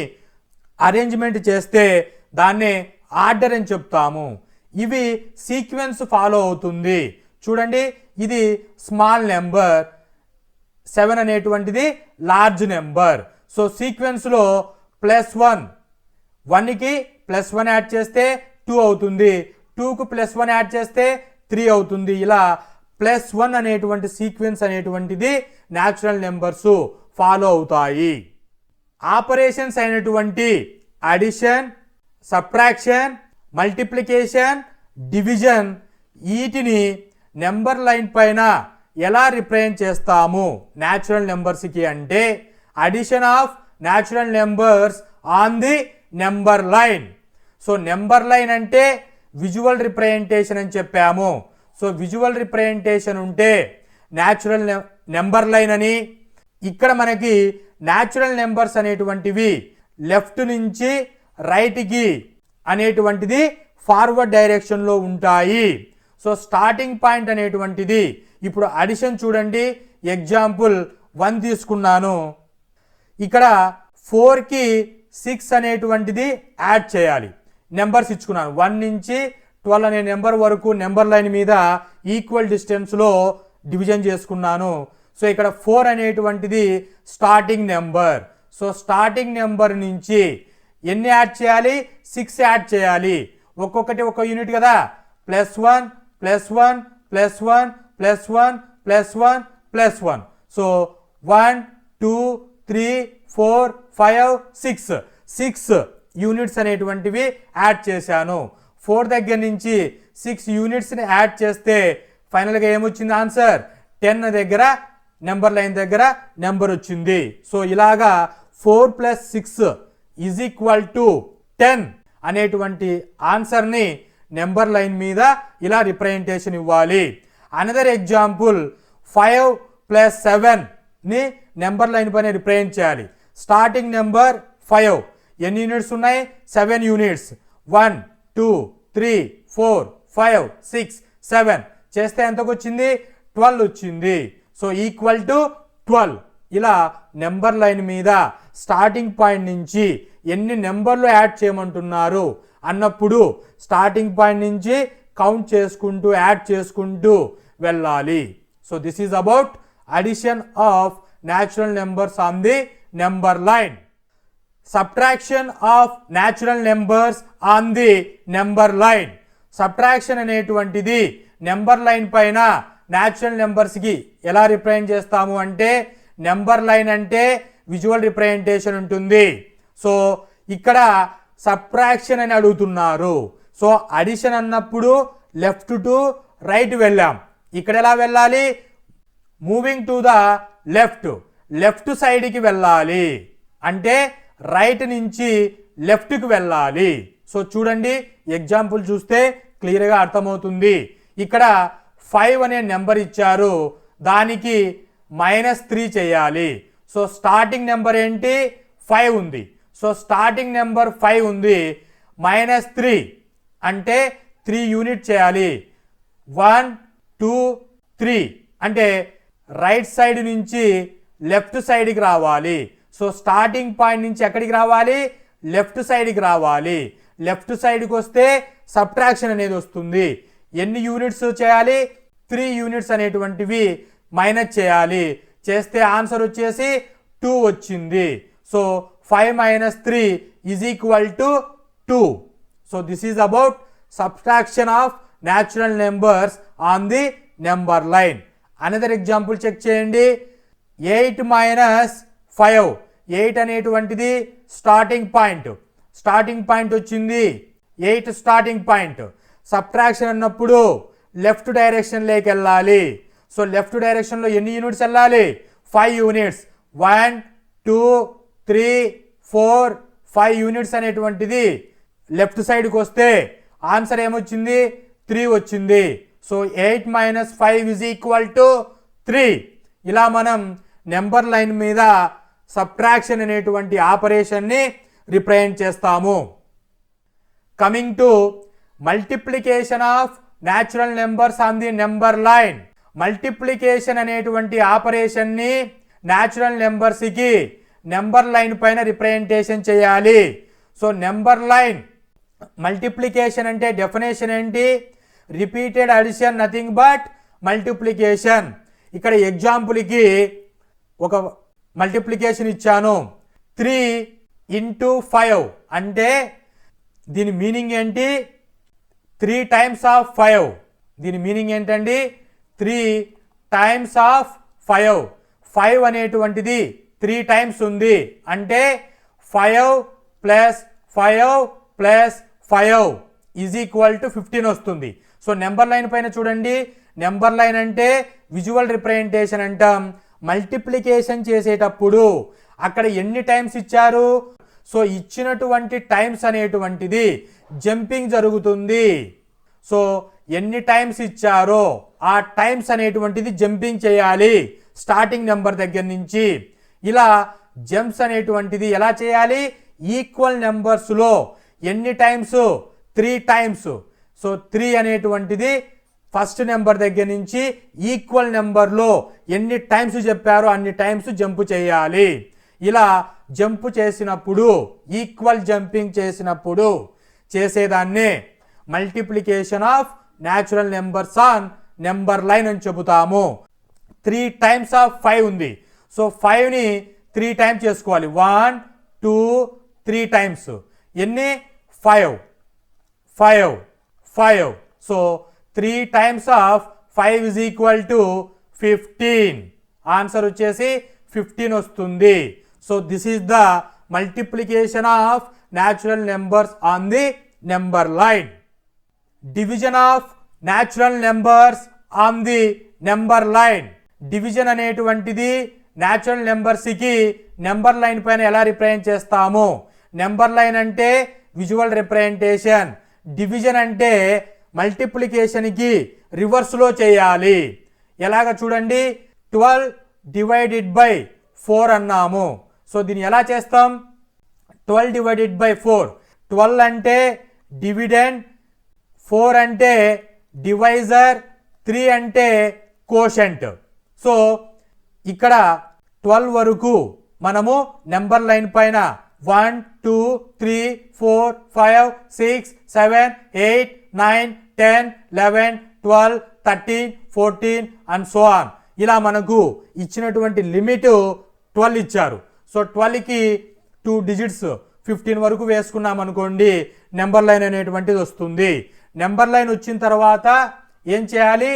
అరేంజ్మెంట్ చేస్తే దాన్నే ఆర్డర్ అని చెప్తాము. ఇవి సీక్వెన్స్ ఫాలో అవుతుంది. చూడండి, ఇది స్మాల్ నెంబర్, 7 అనేటువంటిది లార్జ్ నెంబర్. సో సీక్వెన్స్లో +1, 1కి +1 యాడ్ చేస్తే 2 అవుతుంది. 2కు +1 యాడ్ చేస్తే 3 అవుతుంది. ఇలా +1 అనేటువంటి సీక్వెన్స్ అనేటువంటిది న్యాచురల్ నెంబర్స్ ఫాలో అవుతాయి. ఆపరేషన్స్ అయినటువంటి అడిషన్, సబ్ట్రాక్షన్, మల్టిప్లికేషన్, డివిజన్ వీటిని నెంబర్ లైన్ పైన ఎలా రిప్రజెంట్ చేస్తాము న్యాచురల్ నెంబర్స్కి అంటే addition of natural numbers on the number line. So number line అంటే విజువల్ రిప్రజెంటేషన్ అని చెప్పాము. సో విజువల్ రిప్రజెంటేషన్ ఉంటే న్యాచురల్ నెంబర్ లైన్ అని. ఇక్కడ మనకి న్యాచురల్ నెంబర్స్ అనేటువంటివి లెఫ్ట్ నుంచి రైట్కి అనేటువంటిది ఫార్వర్డ్ డైరెక్షన్లో ఉంటాయి. సో స్టార్టింగ్ పాయింట్ అనేటువంటిది ఇప్పుడు అడిషన్ చూడండి, ఎగ్జాంపుల్ 1 తీసుకున్నాను. ఇక్కడ 4కి 6 అనేటువంటిది యాడ్ చేయాలి. నెంబర్స్ ఇచ్చుకున్నాను 1 నుంచి 12 అనే నెంబర్ వరకు నెంబర్ లైన్ మీద ఈక్వల్ డిస్టెన్స్లో డివిజన్ చేసుకున్నాను. సో ఇక్కడ 4 అనేటువంటిది starting number. So starting number నుంచి ఎన్ని యాడ్ చేయాలి? 6 యాడ్ చేయాలి. ఒక్కొక్కటి ఒక యూనిట్ కదా. +1 +1 +1 +1 +1 +1. సో 1 2 3 4 5 6 యూనిట్స్ అనేటువంటివి యాడ్ చేశాను. 4 దగ్గర నుంచి 6 యూనిట్స్ని యాడ్ చేస్తే ఫైనల్గా ఏమొచ్చింది? ఆన్సర్ 10 దగ్గర నెంబర్ లైన్ దగ్గర నెంబర్ వచ్చింది. సో ఇలాగా 4 + 6 = 10 అనేటువంటి ఆన్సర్ని నెంబర్ లైన్ మీద ఇలా రిప్రజెంటేషన్ ఇవ్వాలి. అనదర్ ఎగ్జాంపుల్ 5 + 7ని నెంబర్ లైన్ పైన రిప్రజెంట్ చేయాలి. స్టార్టింగ్ నెంబర్ 5, ఎన్ని యూనిట్స్ ఉన్నాయి? 7 యూనిట్స్. 1 2 3 4 5 6 7 చేస్తే ఎంతకు వచ్చింది? 12 వచ్చింది. సో =12. ఇలా నెంబర్ లైన్ మీద స్టార్టింగ్ పాయింట్ నుంచి ఎన్ని నెంబర్లు యాడ్ చేయమంటున్నారు అన్నప్పుడు స్టార్టింగ్ పాయింట్ నుంచి కౌంట్ చేసుకుంటూ యాడ్ చేసుకుంటూ వెళ్ళాలి. So this is about addition of natural numbers on the number line. Subtraction of natural numbers on the number line. Subtraction అనేటువంటిది నెంబర్ లైన్ పైన న్యాచురల్ నెంబర్స్కి ఎలా రిప్రజెంట్ చేస్తాము అంటే నెంబర్ లైన్ అంటే విజువల్ రిప్రజెంటేషన్ ఉంటుంది. సో ఇక్కడ సబ్ట్రాక్షన్ అని అడుగుతున్నారు. సో అడిషన్ అన్నప్పుడు లెఫ్ట్ టు రైట్ వెళ్ళాం. ఇక్కడ ఎలా వెళ్ళాలి? మూవింగ్ టు ద లెఫ్ట్ సైడ్కి వెళ్ళాలి. అంటే రైట్ నుంచి లెఫ్ట్కి వెళ్ళాలి. సో చూడండి, ఎగ్జాంపుల్ చూస్తే క్లియర్గా అర్థమవుతుంది. ఇక్కడ 5 అనే నెంబర్ ఇచ్చారు, దానికి -3 చేయాలి. సో స్టార్టింగ్ నెంబర్ ఏంటి? 5 ఉంది. సో స్టార్టింగ్ నెంబర్ 5 ఉంది, -3 అంటే 3 యూనిట్ చేయాలి. 1 2 3 అంటే రైట్ సైడ్ నుంచి లెఫ్ట్ సైడ్కి రావాలి. సో స్టార్టింగ్ పాయింట్ నుంచి ఎక్కడికి రావాలి? లెఫ్ట్ సైడ్కి రావాలి. లెఫ్ట్ సైడ్కి వస్తే సబ్ట్రాక్షన్ అనేది వస్తుంది. ఎన్ని యూనిట్స్ చేయాలి? 3 యూనిట్స్ అనేటువంటివి మైనస్ చేయాలి. చేస్తే ఆన్సర్ వచ్చేసి 2 వచ్చింది. So 5 - 3 = 2. So this is about subtraction of natural numbers on the number line. Another example check చేయండి. 8 - 5. 8 అనేటువంటిది స్టార్టింగ్ పాయింట్. స్టార్టింగ్ పాయింట్ వచ్చింది 8 స్టార్టింగ్ పాయింట్. సబ్ట్రాక్షన్ అన్నప్పుడు లెఫ్ట్ డైరెక్షన్లోకి వెళ్ళాలి. సో లెఫ్ట్ డైరెక్షన్లో ఎన్ని యూనిట్స్ వెళ్ళాలి? 5 యూనిట్స్. 1 2 3 4 5 యూనిట్స్ అనేటువంటిది లెఫ్ట్ సైడ్కి వస్తే ఆన్సర్ ఏమొచ్చింది? 3 వచ్చింది. సో 8 - 5 = 3. ఇలా మనం నెంబర్ లైన్ మీద సబ్ట్రాక్షన్ అనేటువంటి ఆపరేషన్ని రిప్రజెంట్ చేస్తాము. Coming to multiplication of natural numbers on the number line. Multiplication అనేటువంటి ఆపరేషన్ని న్యాచురల్ నెంబర్స్కి నెంబర్ లైన్ పైన రిప్రజెంటేషన్ చేయాలి. సో నెంబర్ లైన్ మల్టిప్లికేషన్ అంటే డెఫినేషన్ ఏంటి? Repeated addition, nothing but multiplication. ఇక్కడ ఎగ్జాంపుల్కి ఒక మల్టిప్లికేషన్ ఇచ్చాను, 3 × 5 అంటే దీని మీనింగ్ ఏంటి? 3 టైమ్స్ ఆఫ్ 5. దీని మీనింగ్ ఏంటండి? 3 టైమ్స్ ఆఫ్ 5. 5 అనేటువంటిది 3 టైమ్స్ ఉంది అంటే 5 + 5 + 5 = 15 వస్తుంది. సో నెంబర్ లైన్ పైన చూడండి, నెంబర్ లైన్ అంటే విజువల్ రిప్రజెంటేషన్ అంటాం. మల్టిప్లికేషన్ చేసేటప్పుడు అక్కడ ఎన్ని టైమ్స్ ఇచ్చారు? సో ఇచ్చినటువంటి టైమ్స్ అనేటువంటిది జంపింగ్ జరుగుతుంది. సో ఎన్ని టైమ్స్ ఇచ్చారో ఆ టైమ్స్ అనేటువంటిది జంపింగ్ చేయాలి స్టార్టింగ్ నెంబర్ దగ్గర నుంచి. ఇలా జంప్స్ అనేటువంటిది ఎలా చేయాలి? ఈక్వల్ నెంబర్స్లో ఎన్ని టైమ్స్? 3 టైమ్స్. సో 3 అనేటువంటిది ఫస్ట్ నెంబర్ దగ్గర నుంచి ఈక్వల్ నెంబర్లో ఎన్ని టైమ్స్ చెప్పారో అన్ని టైమ్స్ జంప్ చేయాలి. ఇలా జంప్ చేసినప్పుడు, ఈక్వల్ జంపింగ్ చేసినప్పుడు చేసేదాన్నే multiplication of natural numbers on number line అని చెబుతాము. 3 టైమ్స్ ఆఫ్ 5 ఉంది. సో 5ని 3 టైమ్స్ చేసుకోవాలి. 1 2 3 టైమ్స్. ఎన్ని? 5 5 5. So 3 times of 5 = 15. ఆన్సర్ వచ్చేసి 15 వస్తుంది. So this is the multiplication of natural numbers on the number line. Division of natural numbers on the number line. Division అనేటువంటిది natural నెంబర్స్కి number line పైన ఎలా represent చేస్తాము? Number line అంటే visual representation. Division అంటే మల్టిప్లికేషన్కి రివర్స్లో చేయాలి. ఎలాగ చూడండి, 12 ÷ 4 అన్నాము. సో దీన్ని ఎలా చేస్తాం? 12 ÷ 4. 12 అంటే డివిడెండ్, 4 అంటే డివైజర్, 3 అంటే కోషెంట్. సో ఇక్కడ 12 వరకు మనము నెంబర్ లైన్ పైన 1 2 3 4 5 6 7 8 9 10 11 12 13 14 అండ్ సో ఆన్. ఇలా మనకు ఇచ్చినటువంటి లిమిట్ 12 ఇచ్చారు. సో 12కి 2 డిజిట్స్ 15 వరకు వేసుకున్నాం అనుకోండి, నెంబర్ లైన్ అనేటువంటిది వస్తుంది. నెంబర్ లైన్ వచ్చిన తర్వాత ఏం చేయాలి?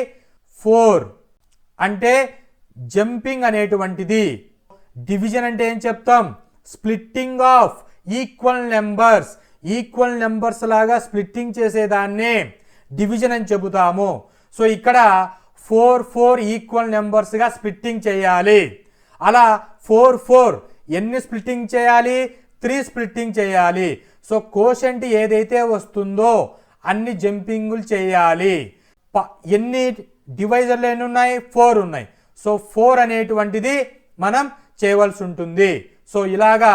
4 అంటే జంపింగ్ అనేటువంటిది. డివిజన్ అంటే ఏం చెప్తాం? Splitting of equal numbers. Equal numbers లాగా స్ప్లిట్టింగ్ చేసేదాన్నే డివిజన్ అని చెబుతాము. సో ఇక్కడ 4 4 ఈక్వల్ నెంబర్స్గా స్ప్లిట్టింగ్ చేయాలి. అలా 4 4 ఎన్ని స్ప్లిట్టింగ్ చేయాలి? 3 స్ప్లిట్టింగ్ చేయాలి. సో కోషెంట్ ఏదైతే వస్తుందో అన్ని జంపింగులు చేయాలి. ఎన్ని డివైజర్లు ఎన్ని ఉన్నాయి? 4 ఉన్నాయి. సో 4 అనేటువంటిది మనం చేయవలసి ఉంటుంది. సో ఇలాగా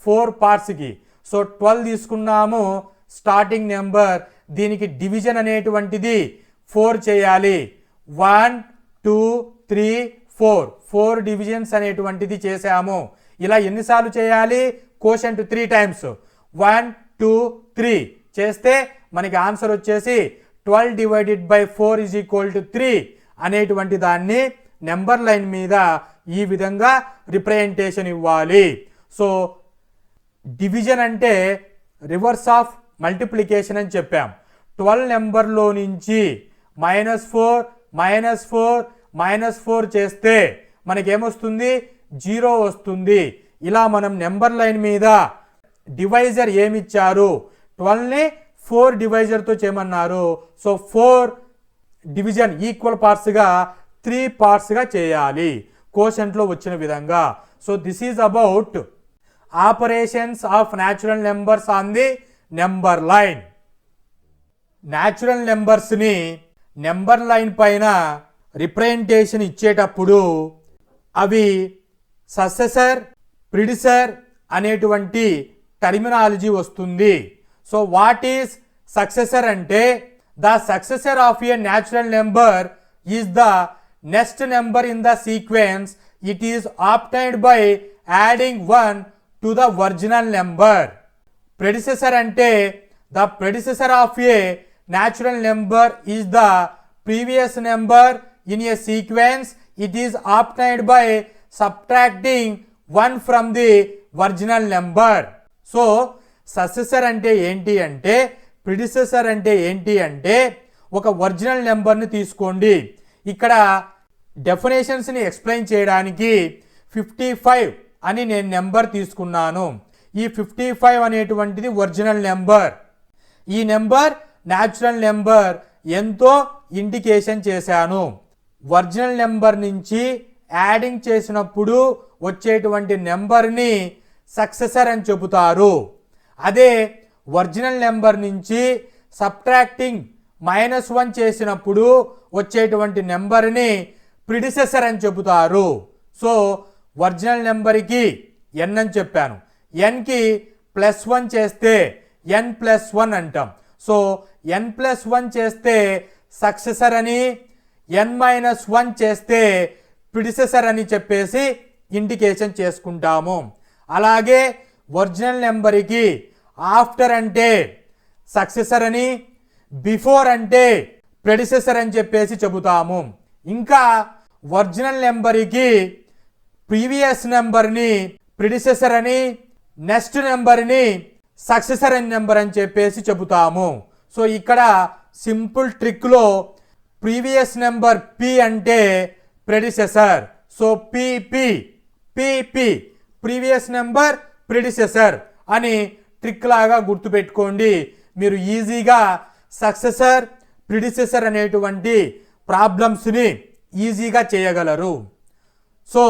4 పార్ట్స్కి. సో 12 తీసుకున్నాము స్టార్టింగ్ నెంబర్, దీనికి డివిజన్ అనేటువంటిది 4 చేయాలి. 1 2 3 4 డివిజన్స్ అనేటువంటిది చేసాము. ఇలా ఎన్నిసార్లు చేయాలి? కోషెంట్ 3 టైమ్స్ 1 2 3 చేస్తే మనకి ఆన్సర్ వచ్చేసి 12 divided by 4 is equal to 3 అనేటువంటి దాన్ని నెంబర్ లైన్ మీద ఈ విధంగా రిప్రజెంటేషన్ ఇవ్వాలి. సో డివిజన్ అంటే రివర్స్ ఆఫ్ మల్టిప్లికేషన్ అని చెప్పాం. 12 నెంబర్లో నుంచి -4 చేస్తే మనకేమొస్తుంది? 0 వస్తుంది. ఇలా మనం నెంబర్ లైన్ మీద డివైజర్ ఏమిచ్చారు? 12ని 4 డివైజర్తో చేయమన్నారు. సో 4 డివిజన్ ఈక్వల్ పార్ట్స్గా 3 పార్ట్స్గా చేయాలి కోషెంట్లో వచ్చిన విధంగా. So this is about operations of natural numbers on the number line. Natural నెంబర్స్ని నెంబర్ లైన్ పైన రిప్రజెంటేషన్ ఇచ్చేటప్పుడు అవి సక్సెసర్, ప్రిడిసర్ అనేటువంటి టర్మినాలజీ వస్తుంది. సో వాట్ ఈస్ సక్సెసర్ అంటే the successor of a natural number is the next number in the sequence. It is obtained by adding 1 to the original number. Predecessor అంటే the predecessor of a natural number is the previous number in a sequence. It is obtained by subtracting 1 from the original number. So successor అంటే ఏంటి అంటే, predecessor అంటే ఏంటి అంటే, ఒక original నెంబర్ని తీసుకోండి. ఇక్కడ డెఫినేషన్స్ని ఎక్స్ప్లెయిన్ చేయడానికి 55 అని నేను నెంబర్ తీసుకున్నాను. ఈ 55 అనేటువంటిది ఒరిజినల్ నెంబర్. ఈ నెంబర్ న్యాచురల్ నెంబర్ ఎంతో ఇండికేషన్ చేశాను. ఒరిజినల్ నెంబర్ నుంచి యాడింగ్ చేసినప్పుడు వచ్చేటువంటి నెంబర్ని సక్సెసర్ అని చెబుతారు. అదే ఒరిజినల్ నెంబర్ నుంచి సబ్ట్రాక్టింగ్ -1 చేసినప్పుడు వచ్చేటువంటి నెంబర్ని ప్రిడిసెసర్ అని చెబుతారు. సో ఒరిజినల్ నెంబర్కి n అని చెప్పాను. nకి +1 చేస్తే n+1 అంటాం. సో n+1 చేస్తే సక్సెసర్ అని, n-1 చేస్తే ప్రిడిసెసర్ అని చెప్పేసి ఇండికేషన్ చేసుకుంటాము. అలాగే ఒరిజినల్ నెంబర్కి ఆఫ్టర్ అంటే సక్సెసర్ అని, బిఫోర్ అంటే ప్రెడిసెసర్ అని చెప్పేసి చెబుతాము. ఇంకా ఒరిజినల్ నెంబర్కి ప్రీవియస్ నెంబర్ని ప్రిడిసెసర్ అని, నెక్స్ట్ నెంబర్ని సక్సెసర్ అని నెంబర్ అని చెప్పేసి చెబుతాము. సో ఇక్కడ సింపుల్ ట్రిక్లో ప్రీవియస్ నెంబర్ పి అంటే predecessor. So PP previous number predecessor అని ట్రిక్ లాగా గుర్తుపెట్టుకోండి. మీరు ఈజీగా సక్సెసర్, ప్రిడిసెసర్ అనేటువంటి ప్రాబ్లమ్స్ని ఈజీగా చేయగలరు. సో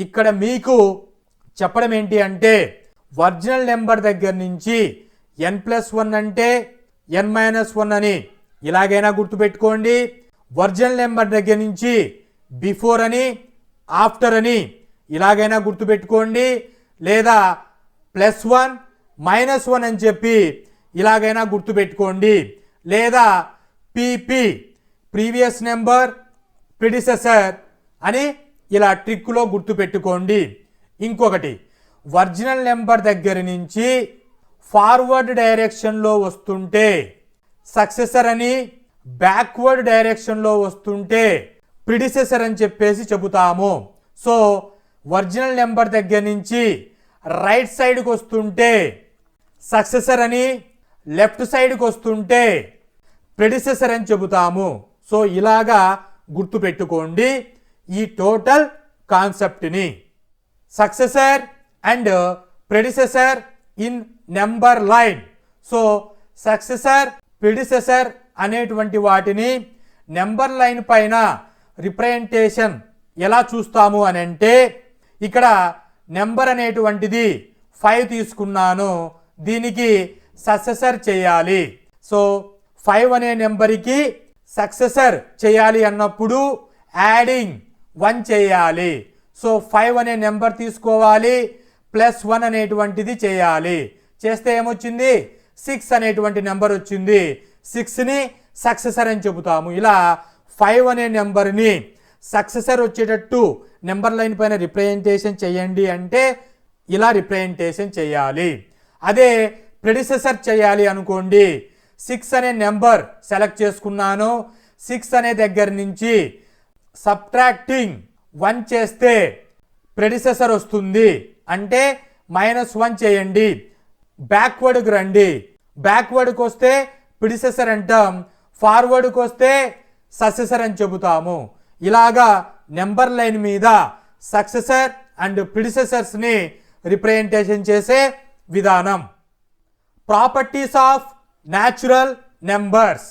ఇక్కడ మీకు చెప్పడం ఏంటి అంటే, ఒరిజినల్ నెంబర్ దగ్గర నుంచి n+1 అంటే n-1 అని ఇలాగైనా గుర్తుపెట్టుకోండి. ఒరిజినల్ నెంబర్ దగ్గర నుంచి బిఫోర్ అని, ఆఫ్టర్ అని ఇలాగైనా గుర్తుపెట్టుకోండి. లేదా +1 -1 అని చెప్పి ఇలాగైనా గుర్తుపెట్టుకోండి. లేదా పిపి ప్రీవియస్ నెంబర్ ప్రిడిసెసర్ అని ఇలా ట్రిక్లో గుర్తుపెట్టుకోండి. ఇంకొకటి, ఒరిజినల్ నెంబర్ దగ్గర నుంచి ఫార్వర్డ్ డైరెక్షన్లో వస్తుంటే సక్సెసర్ అని, బ్యాక్వర్డ్ డైరెక్షన్లో వస్తుంటే ప్రిడిసెసర్ అని చెప్పేసి చెబుతాము. సో ఒరిజినల్ నెంబర్ దగ్గర నుంచి రైట్ సైడ్కి వస్తుంటే సక్సెసర్ అని, లెఫ్ట్ సైడ్కి వస్తుంటే ప్రెడిసెసర్ అని చెబుతాము. సో ఇలాగా గుర్తుపెట్టుకోండి ఈ టోటల్ కాన్సెప్ట్ని. Successor and predecessor in number line. So successor, predecessor అనేటువంటి వాటిని నెంబర్ లైన్ పైన రిప్రజెంటేషన్ ఎలా చూస్తాము అని అంటే, ఇక్కడ నెంబర్ అనేటువంటిది 5 తీసుకున్నాను, దీనికి సక్సెసర్ చేయాలి. సో 5 అనే నెంబర్కి సక్సెసర్ చేయాలి అన్నప్పుడు యాడింగ్ 1 చేయాలి. సో 5 అనే నెంబర్ తీసుకోవాలి, +1 అనేటువంటిది చేయాలి. చేస్తే ఏమొచ్చింది? 6 అనేటువంటి నెంబర్ వచ్చింది. 6ని సక్సెసర్ అని చెబుతాము. ఇలా 5 అనే నెంబర్ని సక్సెసర్ వచ్చేటట్టు నెంబర్ లైన్ పైన రిప్రజెంటేషన్ చేయండి అంటే ఇలా రిప్రజెంటేషన్ చేయాలి. అదే ప్రెడిసెసర్ చేయాలి అనుకోండి, 6 అనే నెంబర్ సెలెక్ట్ చేసుకున్నాను, 6 అనే దగ్గర నుంచి సబ్ట్రాక్టింగ్ 1 చేస్తే ప్రెడిసెసర్ వస్తుంది అంటే -1 చేయండి. బ్యాక్వర్డ్కి రండి, బ్యాక్వర్డ్కి వస్తే ప్రిడిసెసర్ అంటాం, ఫార్వర్డ్కి వస్తే సక్సెసర్ అని చెబుతాము. ఇలాగా నెంబర్ లైన్ మీద సక్సెసర్ అండ్ ప్రిడిసెసర్స్ని రిప్రజెంటేషన్ చేసే విధానం. Properties of natural numbers.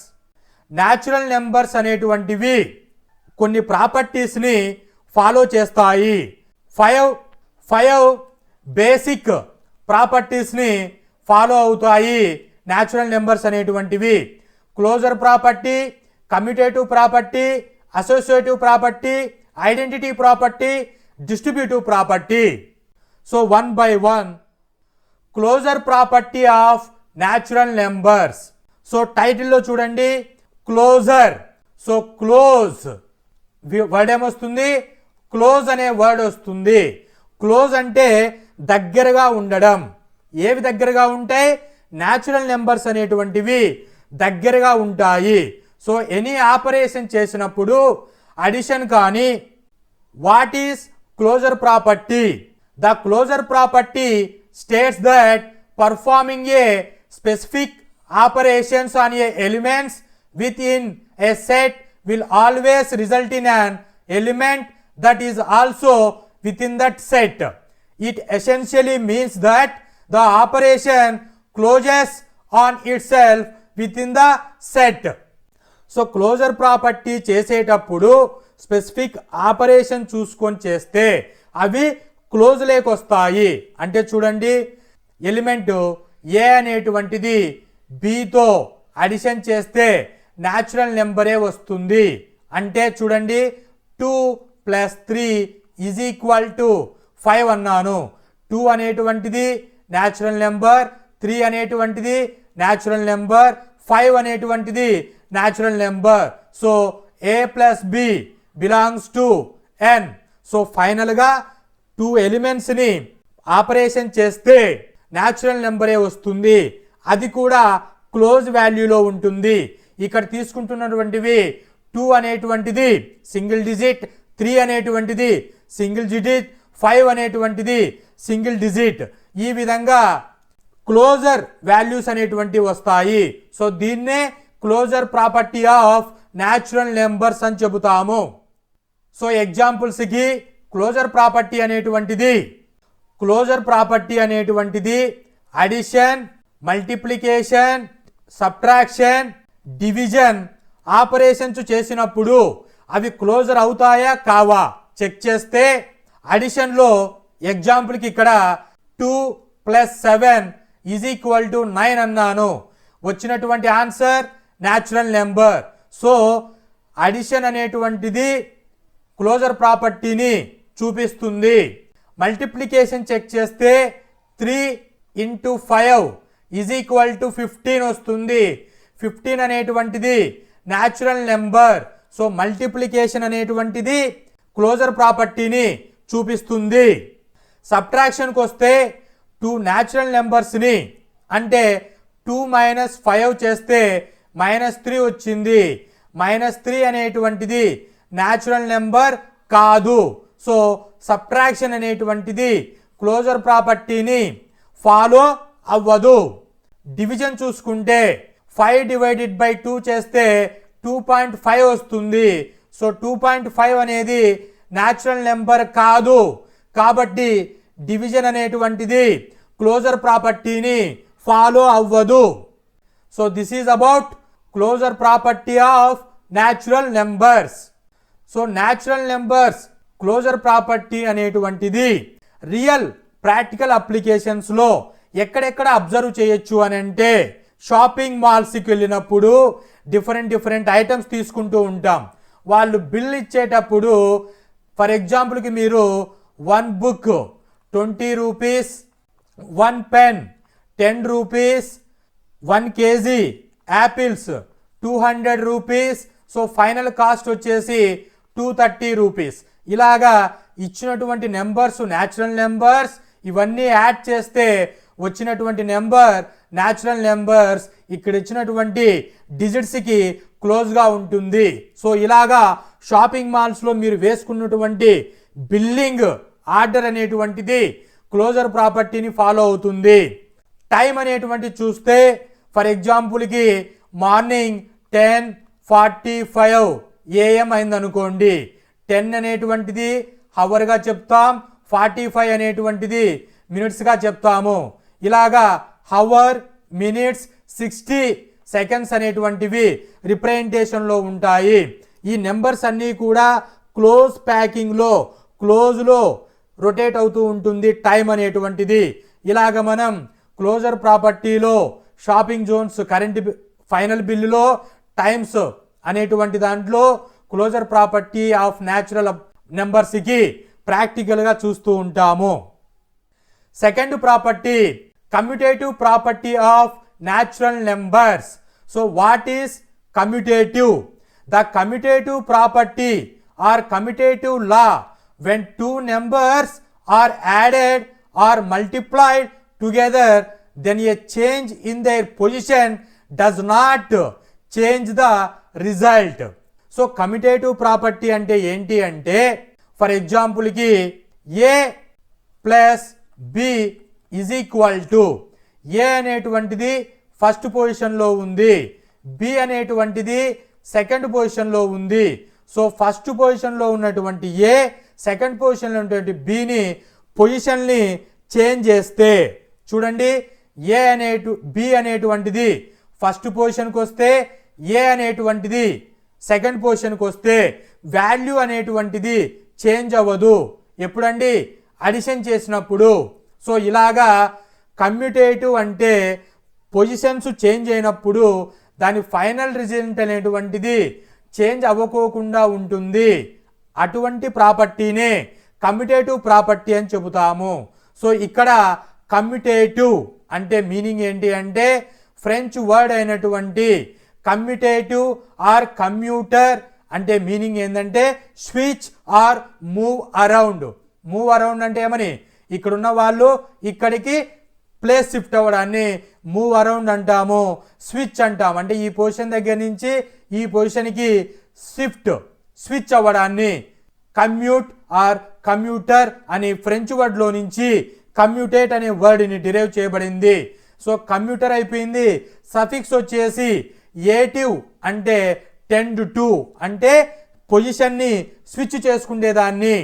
Natural numbers అనేటువంటివి కొన్ని ప్రాపర్టీస్ని ఫాలో చేస్తాయి. ఫైవ్ బేసిక్ ప్రాపర్టీస్ని ఫాలో అవుతాయి న్యాచురల్ నెంబర్స్ అనేటువంటివి. Closure property, commutative property, associative property, identity property, distributive property. So 1 by 1 closure property of natural numbers. So టైటిల్లో చూడండి, క్లోజర్. సో క్లోజ్ వర్డ్ ఏమొస్తుంది? క్లోజ్ అనే వర్డ్ వస్తుంది. క్లోజ్ అంటే దగ్గరగా ఉండడం. ఏవి దగ్గరగా ఉంటాయి? న్యాచురల్ నెంబర్స్ అనేటువంటివి దగ్గరగా ఉంటాయి. సో ఎనీ ఆపరేషన్ చేసినప్పుడు అడిషన్ కానీ, what is closure property? The closure property states that performing a specific operations on a elements within a set will always result in an element that is also within that set. It essentially means that the operation closes on itself within the set. So closure property చేసేటప్పుడు specific operation చూసుకొని చేస్తే అవి close లేకొస్తాయి. అంటే చూడండి, element ఏ అనేటువంటిది బితో addition చేస్తే natural నెంబరే వస్తుంది. అంటే చూడండి, 2 + 3 = 5 అన్నాను. 2 అనేటువంటిది న్యాచురల్ నెంబర్, 3 అనేటువంటిది న్యాచురల్ నెంబర్, 5 అనేటువంటిది natural number. So a + b belongs to n. So ఫైనల్గా 2 ఎలిమెంట్స్ని ఆపరేషన్ చేస్తే న్యాచురల్ నెంబరే వస్తుంది. అది కూడా క్లోజ్ వాల్యూలో ఉంటుంది. ఇక్కడ తీసుకుంటున్నటువంటివి 2 అనేటువంటిది సింగిల్ డిజిట్, 3 అనేటువంటిది సింగిల్ డిజిట్, 5 అనేటువంటిది సింగిల్ డిజిట్. ఈ విధంగా క్లోజర్ వాల్యూస్ అనేటువంటివి వస్తాయి. సో దీన్నే closure property of natural numbers అని చెబుతాము. సో ఎగ్జాంపుల్స్కి క్లోజర్ ప్రాపర్టీ అనేటువంటిది addition, multiplication, subtraction, division operations చేసినప్పుడు అవి క్లోజర్ అవుతాయా కావా చెక్ చేస్తే, అడిషన్లో ఎగ్జాంపుల్కి ఇక్కడ 2 + 7 = 9 అన్నాను. వచ్చినటువంటి answer natural number. So addition అనేటువంటిది క్లోజర్ ప్రాపర్టీని చూపిస్తుంది. మల్టిప్లికేషన్ చెక్ చేస్తే 3 × 5 = 15 వస్తుంది. 15 అనేటువంటిది న్యాచురల్ నెంబర్. సో మల్టిప్లికేషన్ అనేటువంటిది క్లోజర్ ప్రాపర్టీని చూపిస్తుంది. సబ్ట్రాక్షన్కి వస్తే 2 న్యాచురల్ నెంబర్స్ని అంటే 2 - 5 చేస్తే -3 వచ్చింది. -3 అనేటువంటిది న్యాచురల్ నెంబర్ కాదు. సో సబ్ట్రాక్షన్ అనేటువంటిది క్లోజర్ ప్రాపర్టీని ఫాలో అవ్వదు. డివిజన్ చూసుకుంటే 5 / 2 చేస్తే 2.5 వస్తుంది. సో 2.5 అనేది న్యాచురల్ నెంబర్ కాదు. కాబట్టి డివిజన్ అనేటువంటిది క్లోజర్ ప్రాపర్టీని ఫాలో అవ్వదు. So this is about closure property of natural numbers. So natural numbers closure property అనేటువంటిది రియల్ ప్రాక్టికల్ అప్లికేషన్స్లో ఎక్కడెక్కడ అబ్జర్వ్ చేయొచ్చు అని అంటే, షాపింగ్ మాల్స్కి వెళ్ళినప్పుడు డిఫరెంట్ ఐటమ్స్ తీసుకుంటూ ఉంటాం. వాళ్ళు బిల్ ఇచ్చేటప్పుడు ఫర్ ఎగ్జాంపుల్కి మీరు 1 book 20 rupees, 1 pen 10 rupees, 1 kg apples 200 rupees, so final cost వచ్చేసి 230 rupees. ఇలాగా ఇచ్చినటువంటి నెంబర్స్ న్యాచురల్ నెంబర్స్, ఇవన్నీ యాడ్ చేస్తే వచ్చినటువంటి నెంబర్ న్యాచురల్ నెంబర్స్ ఇక్కడ ఇచ్చినటువంటి డిజిట్స్కి క్లోజ్గా ఉంటుంది. సో ఇలాగా షాపింగ్ మాల్స్లో మీరు వేసుకున్నటువంటి బిల్లింగ్ ఆర్డర్ అనేటువంటిది క్లోజర్ ప్రాపర్టీని ఫాలో అవుతుంది. టైం అనేటువంటి చూస్తే ఫర్ ఎగ్జాంపుల్కి మార్నింగ్ 10:45 AM అయిందనుకోండి, 10 అనేటువంటిది హవర్గా చెప్తాం, 45 అనేటువంటిది మినిట్స్గా చెప్తాము. ఇలాగా హవర్, మినిట్స్, 60 సెకండ్స్ అనేటువంటివి రిప్రజెంటేషన్లో ఉంటాయి. ఈ నెంబర్స్ అన్నీ కూడా క్లోజ్ ప్యాకింగ్లో క్లోజ్లో రొటేట్ అవుతూ ఉంటుంది టైం అనేటువంటిది. ఇలాగ మనం క్లోజర్ ప్రాపర్టీలో షాపింగ్ జోన్స్, కరెంట్ ఫైనల్ బిల్లులో టైమ్స్ అనేటువంటి దాంట్లో క్లోజర్ ప్రాపర్టీ ఆఫ్ న్యాచురల్ నెంబర్స్కి ప్రాక్టికల్గా చూస్తూ ఉంటాము. Second property commutative property of natural numbers. So what is commutative? The commutative property or commutative law when two numbers are added or multiplied together, then a change in their position does not change the result. So commutative property అంటే ఏంటి అంటే, for ఎగ్జాంపుల్కి a plus b is equal to, a అనేటువంటిది first పొజిషన్లో ఉంది, B అనేటువంటిది second పొజిషన్లో ఉంది. సో ఫస్ట్ పొజిషన్లో ఉన్నటువంటి ఏ, సెకండ్ పొజిషన్లో ఉన్నటువంటి బిని పొజిషన్ని చేంజ్ చేస్తే, చూడండి బి అనేటువంటిది ఫస్ట్ పొజిషన్కి వస్తే, ఏ అనేటువంటిది సెకండ్ పొజిషన్కి వస్తే వాల్యూ అనేటువంటిది చేంజ్ అవ్వదు. ఎప్పుడండి? అడిషన్ చేసినప్పుడు. సో ఇలాగా కమ్యూటేటివ్ అంటే పొజిషన్స్ చేంజ్ అయినప్పుడు దాని ఫైనల్ రిజల్ట్ అనేటువంటిది చేంజ్ అవ్వకోకుండా ఉంటుంది. అటువంటి ప్రాపర్టీనే కమ్యూటేటివ్ ప్రాపర్టీ అని చెబుతాము. సో ఇక్కడ కమ్యూటేటివ్ అంటే మీనింగ్ ఏంటి అంటే, ఫ్రెంచ్ వర్డ్ అయినటువంటి కమ్యూటేటివ్ ఆర్ కమ్యూటర్ అంటే మీనింగ్ ఏంటంటే switch or move around. Move around అంటే ఏమని, ఇక్కడున్న వాళ్ళు ఇక్కడికి ప్లేస్ షిఫ్ట్ అవ్వడాన్ని మూవ్ అరౌండ్ అంటాము. స్విచ్ అంటాం అంటే ఈ పొజిషన్ దగ్గర నుంచి ఈ పొజిషన్కి స్విచ్ అవ్వడాన్ని. కమ్యూట్ ఆర్ కమ్యూటర్ అనే ఫ్రెంచ్ వర్డ్లో నుంచి కమ్యూటేట్ అనే వర్డ్ని డిరైవ్ చేయబడింది. సో కమ్యూటర్ అయిపోయింది. సఫిక్స్ వచ్చేసి ఏటివ్ అంటే టెండ్ టు అంటే పొజిషన్ని స్విచ్ చేసుకునేదాన్ని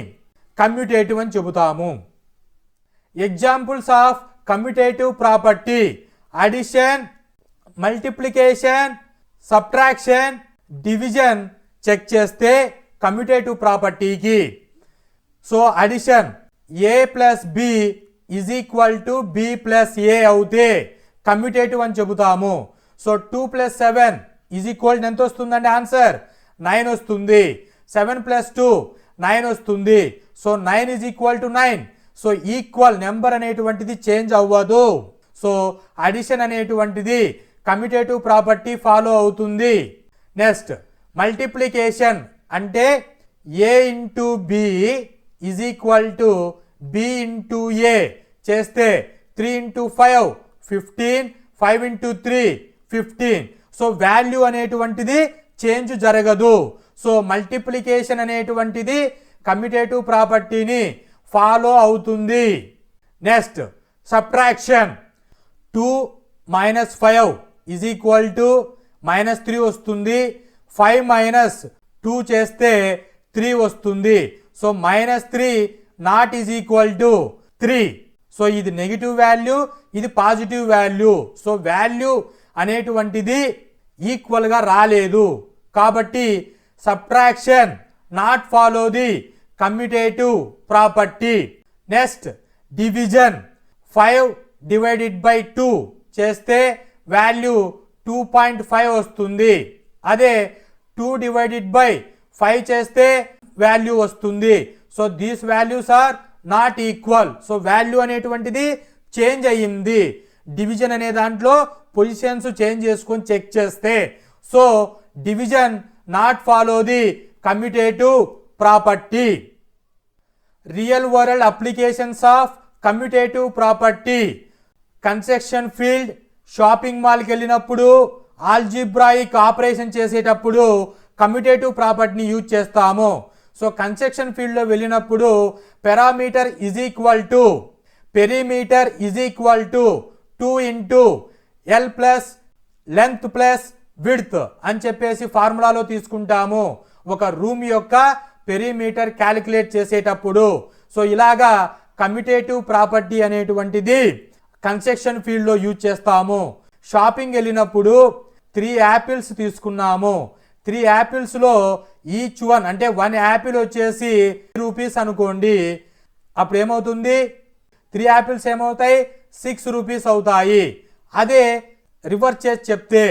కమ్యూటేటివ్ అని చెబుతాము. Examples of commutative property: addition, multiplication, subtraction, division check చేస్తే కమ్యూటేటివ్ ప్రాపర్టీకి. So addition a plus b is equal to b plus a అవుతే కమ్యూటేటివ్ అని చెబుతాము. సో 2 + 7 ఈజ్ ఈక్వల్ ఎంత వస్తుందంటే ఆన్సర్ 9 వస్తుంది. 7 + 2 9 వస్తుంది. So 9 is equal to 9. So equal number అనేటువంటిది చేంజ్ అవ్వదు. సో అడిషన్ అనేటువంటిది కమ్యూటేటివ్ ప్రాపర్టీ ఫాలో అవుతుంది. నెక్స్ట్ మల్టిప్లికేషన్ అంటే a into b is equal to b into a చేస్తే 3 × 5 15, 5 × 3 15. సో వాల్యూ అనేటువంటిది చేంజ్ జరగదు. సో మల్టిప్లికేషన్ అనేటువంటిది కమ్యూటేటివ్ ప్రాపర్టీని ఫాలో అవుతుంది. Next subtraction 2 - 5 is equal to -3 వస్తుంది. 5 - 2 చేస్తే 3 వస్తుంది. So -3 not is equal to 3. So ఇది నెగిటివ్ వాల్యూ, ఇది పాజిటివ్ వాల్యూ. సో వాల్యూ అనేటువంటిది ఈక్వల్గా రాలేదు కాబట్టి subtraction not follow the commutative property. Next division 5/2 చేస్తే వాల్యూ 2.5 వస్తుంది. అదే 2/5 చేస్తే వాల్యూ వస్తుంది. So these values are not equal. So value అనేటువంటిది చేంజ్ అయ్యింది. డివిజన్ అనే దాంట్లో పొజిషన్స్ చేంజ్ చేసుకొని చెక్ చేస్తే. So division not follow the commutative property. Real world applications of commutative property. Construction field, shopping మాల్కి వెళ్ళినప్పుడు, ఆల్జిబ్రాయిక్ ఆపరేషన్ చేసేటప్పుడు commutative ప్రాపర్టీని యూజ్ చేస్తాము. సో కన్స్ట్రక్షన్ ఫీల్డ్లో వెళ్ళినప్పుడు parameter is equal to perimeter is equal to 2 into L plus length plus width అని చెప్పేసి ఫార్ములాలో తీసుకుంటాము ఒక రూమ్ యొక్క పెరిమీటర్ క్యాలిక్యులేట్ చేసేటప్పుడు. సో ఇలాగా కమ్యూటేటివ్ ప్రాపర్టీ అనేటువంటిది కన్స్ట్రక్షన్ ఫీల్డ్లో యూజ్ చేస్తాము. షాపింగ్ వెళ్ళినప్పుడు 3 యాపిల్స్ తీసుకున్నాము. 3 యాపిల్స్లో ఈచ్ వన్ అంటే 1 యాపిల్ వచ్చేసి రూపీస్ అనుకోండి. అప్పుడు ఏమవుతుంది? 3 యాపిల్స్ ఏమవుతాయి? 6 రూపీస్ అవుతాయి. అదే రివర్స్ చేసి చెప్తే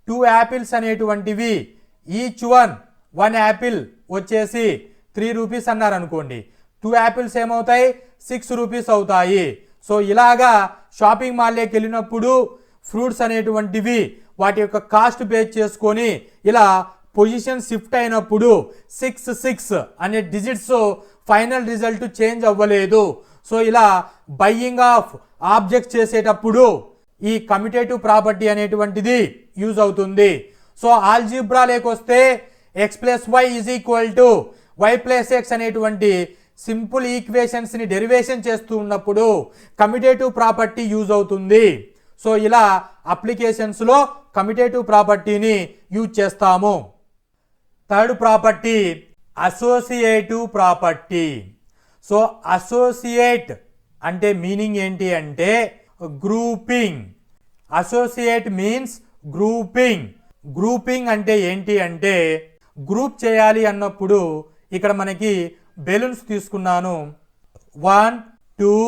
2 యాపిల్స్ అనేటువంటివి ఈచ్ వన్ 1 యాపిల్ వచ్చేసి 3 రూపీస్ అన్నారు అనుకోండి. 2 యాపిల్స్ ఏమవుతాయి? 6 రూపీస్ అవుతాయి. సో ఇలాగా షాపింగ్ మాల్లోకి వెళ్ళినప్పుడు ఫ్రూట్స్ అనేటువంటివి వాటి యొక్క కాస్ట్ బేస్ చేసుకొని ఇలా పొజిషన్ షిఫ్ట్ అయినప్పుడు 6 అనే డిజిట్స్ ఫైనల్ రిజల్ట్ చేంజ్ అవ్వలేదు. సో ఇలా బయ్యింగ్ ఆఫ్ ఆబ్జెక్ట్స్ చేసేటప్పుడు ఈ కమ్యూటేటివ్ ప్రాపర్టీ అనేటువంటిది యూజ్ అవుతుంది. సో ఆల్జిబ్రా లేకొస్తే x plus y is equal to y plus x అనేటువంటి సింపుల్ ఈక్వేషన్స్ని డెరివేషన్ చేస్తూ ఉన్నప్పుడు కమ్యూటేటివ్ ప్రాపర్టీ యూజ్ అవుతుంది. సో ఇలా అప్లికేషన్స్లో కమ్యూటేటివ్ ప్రాపర్టీని యూజ్ చేస్తాము. Third property associative property. So associate అంటే మీనింగ్ ఏంటి అంటే grouping. Associate means grouping. Grouping అంటే ఏంటి అంటే గ్రూప్ చేయాలి అన్నప్పుడు ఇక్కడ మనకి బెలూన్స్ తీసుకున్నాను. 1 2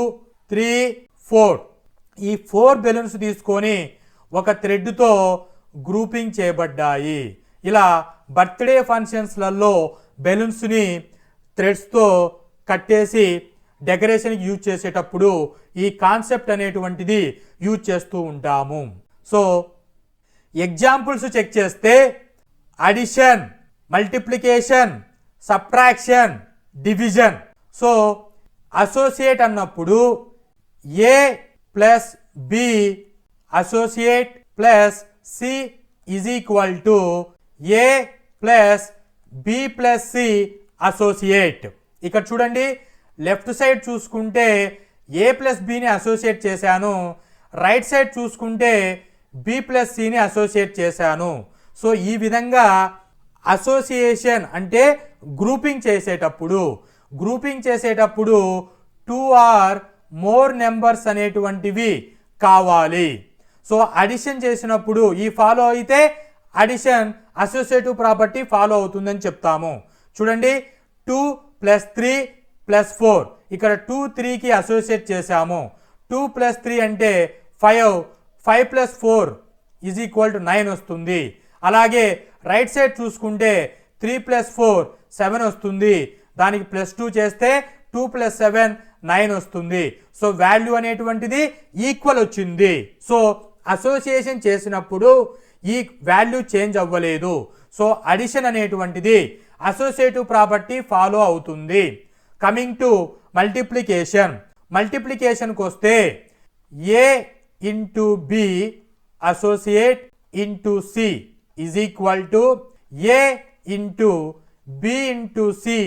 3 4. ఈ 4 బెలూన్స్ తీసుకొని ఒక థ్రెడ్తో గ్రూపింగ్ చేయబడ్డాయి. ఇలా బర్త్డే ఫంక్షన్స్లలో బెలూన్స్ని థ్రెడ్స్తో కట్టేసి డెకరేషన్కి యూజ్ చేసేటప్పుడు ఈ కాన్సెప్ట్ అనేటువంటిది యూజ్ చేస్తూ ఉంటాము. సో ఎగ్జాంపుల్స్ చెక్ చేస్తే addition, multiplication, subtraction, division. So associate అన్నప్పుడు a plus b associate plus c is equal to a plus b plus c associate. ఇక్కడ చూడండి, లెఫ్ట్ సైడ్ చూసుకుంటే ఏ ప్లస్ బిని అసోసియేట్ చేశాను, రైట్ సైడ్ చూసుకుంటే b plus సిని associate చేశాను. So ఈ విధంగా అసోసియేషన్ అంటే గ్రూపింగ్ చేసేటప్పుడు 2 ఆర్ మోర్ నెంబర్స్ అనేటువంటివి కావాలి. సో అడిషన్ చేసినప్పుడు ఈ ఫాలో అయితే అడిషన్ అసోసియేటివ్ ప్రాపర్టీ ఫాలో అవుతుందని చెప్తాము. చూడండి, 2 + 3 + 4. ఇక్కడ 2 3కి అసోసియేట్ చేశాము. 2 + 3 అంటే 5. 5 + 4 = 9 వస్తుంది. అలాగే రైట్ సైడ్ చూసుకుంటే 3 + 4 7 వస్తుంది. దానికి +2 చేస్తే 2 + 7 9 వస్తుంది. సో వాల్యూ అనేటువంటిది ఈక్వల్ వచ్చింది. సో అసోసియేషన్ చేసినప్పుడు ఈ వాల్యూ చేంజ్ అవ్వలేదు. సో అడిషన్ అనేటువంటిది అసోసియేటివ్ ప్రాపర్టీ ఫాలో అవుతుంది. కమింగ్ టు మల్టిప్లికేషన్కి వస్తే a into b associate into c is equal to a into b into c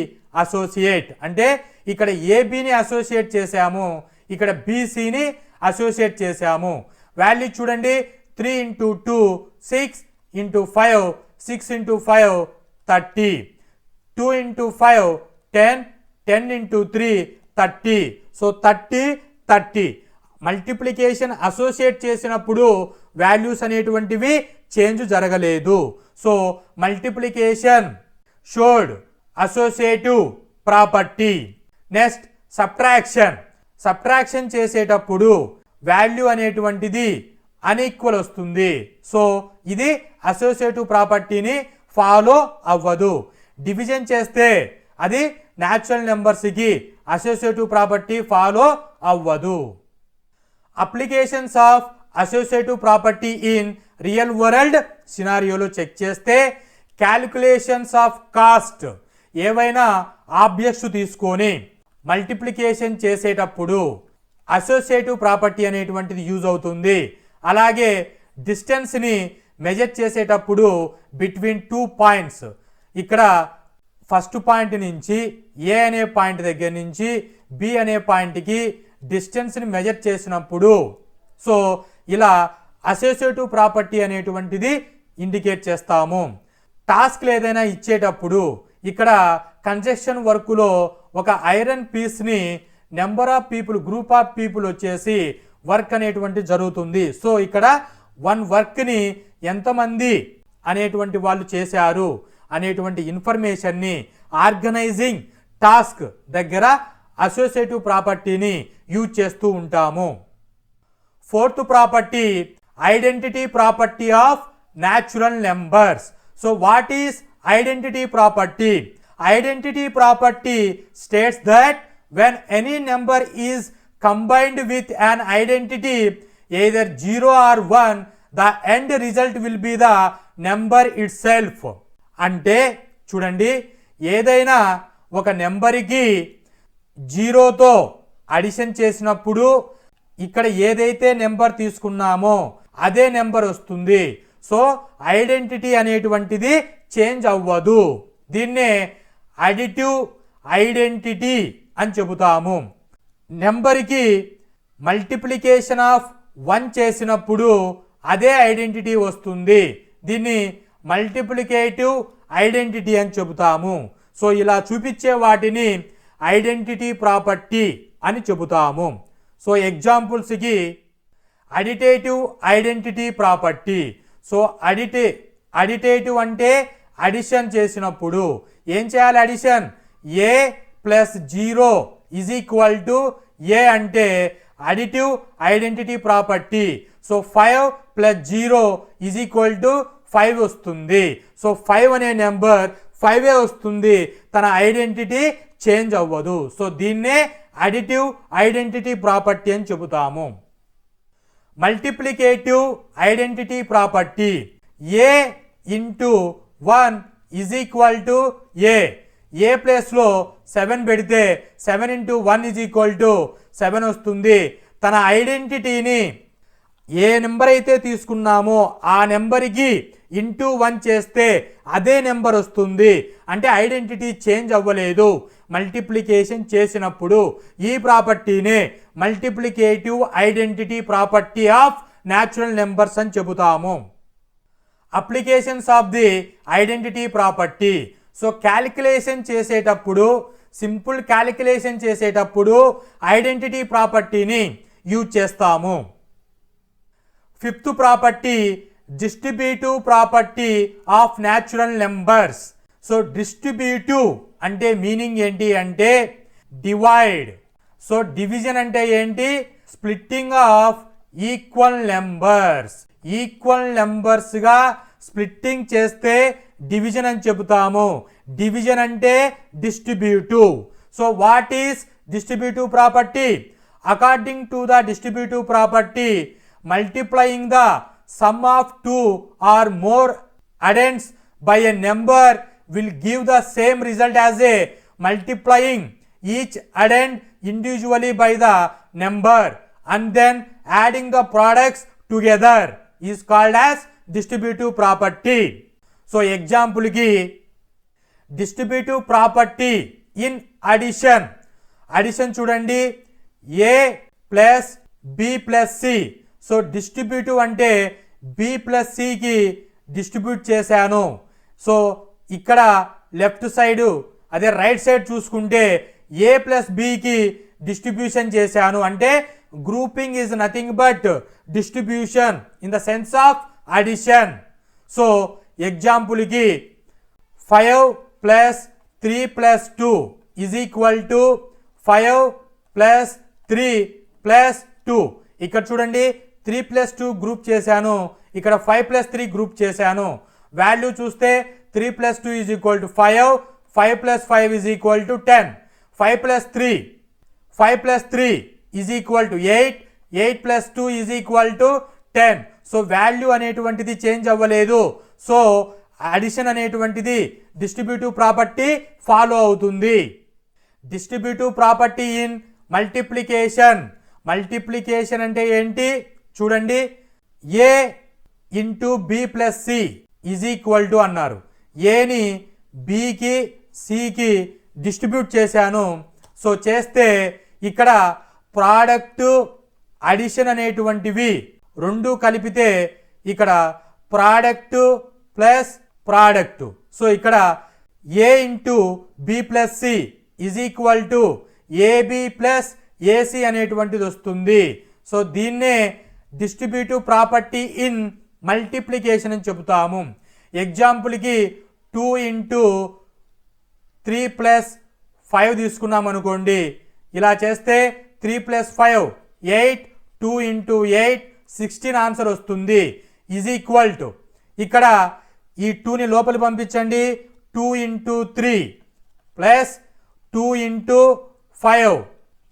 associate. అంటే ఇక్కడ ఏబిని అసోసియేట్ చేసాము, ఇక్కడ బీసీని అసోసియేట్ చేసాము. వాల్యూ చూడండి, 3 × 2 6 × 5 6 × 5 30, 2 × 5 10, 10 × 3 30. సో 30. మల్టిప్లికేషన్ అసోసియేట్ చేసినప్పుడు వాల్యూస్ అనేటువంటివి చేంజ్ జరగలేదు. So multiplication showed associative property. Next subtraction. Subtraction చేసేటప్పుడు వాల్యూ అనేటువంటిది అన్ఈక్వల్ వస్తుంది. సో ఇది అసోసియేటివ్ ప్రాపర్టీని ఫాలో అవ్వదు. డివిజన్ చేస్తే అది న్యాచురల్ నెంబర్స్కి అసోసియేటివ్ ప్రాపర్టీ ఫాలో అవ్వదు. Applications of associative property in real world సినారియోలో చెక్ చేస్తే క్యాలిక్యులేషన్స్ ఆఫ్ కాస్ట్ ఏవైనా ఆబ్జెక్ట్స్ తీసుకొని మల్టిప్లికేషన్ చేసేటప్పుడు అసోసియేటివ్ ప్రాపర్టీ అనేటువంటిది యూజ్ అవుతుంది. అలాగే డిస్టెన్స్ని మెజర్ చేసేటప్పుడు బిట్వీన్ 2 పాయింట్స్, ఇక్కడ ఫస్ట్ పాయింట్ నుంచి ఏ అనే పాయింట్ దగ్గర నుంచి బి అనే పాయింట్కి డిస్టెన్స్ని మెజర్ చేసినప్పుడు సో ఇలా అసోసియేటివ్ ప్రాపర్టీ అనేటువంటిది ఇండికేట్ చేస్తాము. టాస్క్లు ఏదైనా ఇచ్చేటప్పుడు ఇక్కడ కన్స్ట్రక్షన్ వర్క్లో ఒక ఐరన్ పీస్ని number of people, group of people వచ్చేసి వర్క్ అనేటువంటి జరుగుతుంది. సో ఇక్కడ వన్ వర్క్ని ఎంతమంది అనేటువంటి వాళ్ళు చేశారు అనేటువంటి ఇన్ఫర్మేషన్ని ఆర్గనైజింగ్ టాస్క్ దగ్గర అసోసియేటివ్ ప్రాపర్టీని యూజ్ చేస్తూ ఉంటాము. Fourth property identity property of natural numbers. So what is identity property? Identity property states that when any number is combined with an identity either 0 or 1, the end result will be the number itself. అంటే చూడండి, ఏదైనా ఒక నెంబర్కి 0తో addition చేసినప్పుడు ఇక్కడ ఏదైతే number తీసుకున్నామో అదే నెంబర్ వస్తుంది. సో ఐడెంటిటీ అనేటువంటిది చేంజ్ అవ్వదు. దీన్నే అడిటివ్ ఐడెంటిటీ అని చెబుతాము. నెంబర్కి మల్టిప్లికేషన్ ఆఫ్ 1 చేసినప్పుడు అదే ఐడెంటిటీ వస్తుంది. దీన్ని మల్టిప్లికేటివ్ ఐడెంటిటీ అని చెబుతాము. సో ఇలా చూపించే వాటిని ఐడెంటిటీ ప్రాపర్టీ అని చెబుతాము. సో ఎగ్జాంపుల్స్కి additive identity property. So additive అంటే అడిషన్ చేసినప్పుడు ఏం చేయాలి? Addition a plus 0 is equal to a అంటే additive identity property. So 5 plus 0 is equal to 5 వస్తుంది. సో 5 అనే నెంబర్ 5 వస్తుంది, తన ఐడెంటిటీ చేంజ్ అవ్వదు. సో దీన్నే అడిటివ్ ఐడెంటిటీ ప్రాపర్టీ అని చెబుతాము. Multiplicative identity property a into 1 is equal to a ప్లేస్లో 7 పెడితే 7 ఇంటూ 1 ఈజ్ ఈక్వల్ టు 7 వస్తుంది. తన ఐడెంటిటీని ఏ నెంబర్ అయితే తీసుకున్నామో ఆ నెంబర్కి ఇంటూ 1 చేస్తే అదే నెంబర్ వస్తుంది. అంటే ఐడెంటిటీ చేంజ్ అవ్వలేదు మల్టిప్లికేషన్ చేసినప్పుడు. ఈ ప్రాపర్టీనే multiplicative identity property of natural numbers అని చెబుతాము. Applications of the identity property. So calculation చేసేటప్పుడు, సింపుల్ క్యాలిక్యులేషన్ చేసేటప్పుడు ఐడెంటిటీ ప్రాపర్టీని యూజ్ చేస్తాము. Fifth property distributive property of natural numbers. So distributive అంటే మీనింగ్ ఏంటి అంటే డివైడ్. సో డివిజన్ అంటే ఏంటి? Splitting of equal numbers. Equal నెంబర్స్గా స్ప్లిట్టింగ్ చేస్తే డివిజన్ అని చెబుతాము. డివిజన్ అంటే distributive. So what is distributive property? According to the distributive property, multiplying the sum of 2 or more addends by a number will give the same result as a multiplying each addend individually by the number and then adding the products together is called as distributive property. So example ki distributive property in addition చూడండి, a plus b plus c. So distributive అంటే B plus సికి distribute చేశాను. So ఇక్కడ left side అదే right side చూసుకుంటే a plus బికి distribution చేశాను. అంటే grouping is nothing but distribution in the sense of addition. So ఎగ్జాంపుల్కి 5 plus 3 plus 2 is equal to 5 plus 3 plus 2. ఇక్కడ చూడండి 3 ప్లస్ 2 గ్రూప్ చేశాను, ఇక్కడ 5 ప్లస్ 3 గ్రూప్ చేశాను. వాల్యూ చూస్తే 3 plus 2 is equal to 5, 5 plus 5 is equal to 10, 5 plus 3 is equal to 8, 8 plus 2 is equal to 10. So value అనేటువంటిది change అవ్వలేదు. So addition అనేటువంటిది distributive property follow అవుతుంది. Distributive property in multiplication. Multiplication అంటే ఏంటి చూడండి, a into b plus c is equal to అన్నారు. ఏని బికి సికి డిస్ట్రిబ్యూట్ చేశాను. సో చేస్తే ఇక్కడ ప్రోడక్ట్ అడిషన్ అనేటువంటివి రెండు కలిపితే ఇక్కడ ప్రోడక్ట్ ప్లస్ ప్రోడక్ట్. సో ఇక్కడ a into b plus c is equal to a b plus a c అనేటువంటిది వస్తుంది. సో దీన్నే డిస్ట్రిబ్యూటివ్ ప్రాపర్టీ ఇన్ మల్టిప్లికేషన్ అని చెబుతాము. ఎగ్జాంపుల్కి 2 ఇంటూ 3 ప్లస్ 5 తీసుకున్నాం అనుకోండి. ఇలా చేస్తే 3 ప్లస్ 5 8, 2 ఇంటూ 8 16 ఆన్సర్ వస్తుంది. ఈజ్ ఈక్వల్ టు ఇక్కడ ఈ 2ని లోపలి పంపించండి, 2 ఇంటూ 3 ప్లస్ 2 ఇంటూ 5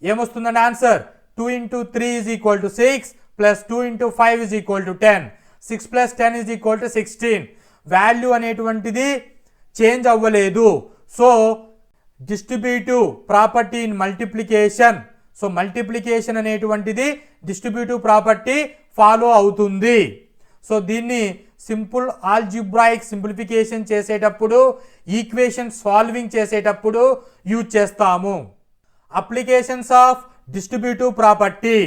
ఏమొస్తుందండి answer? 2 into 3 is equal to 6 plus 2 into 5 is equal to 10, 6 plus 10 is equal to 16. Value అనేటువంటిది చేంజ్ అవ్వలేదు. So distributive property in multiplication. So multiplication అనేటువంటిది డిస్ట్రిబ్యూటివ్ ప్రాపర్టీ ఫాలో అవుతుంది. సో దీన్ని సింపుల్ ఆల్జిబ్రాయిక్ సింప్లిఫికేషన్ చేసేటప్పుడు, equation solving చేసేటప్పుడు use చేస్తాము. Applications of distributive property: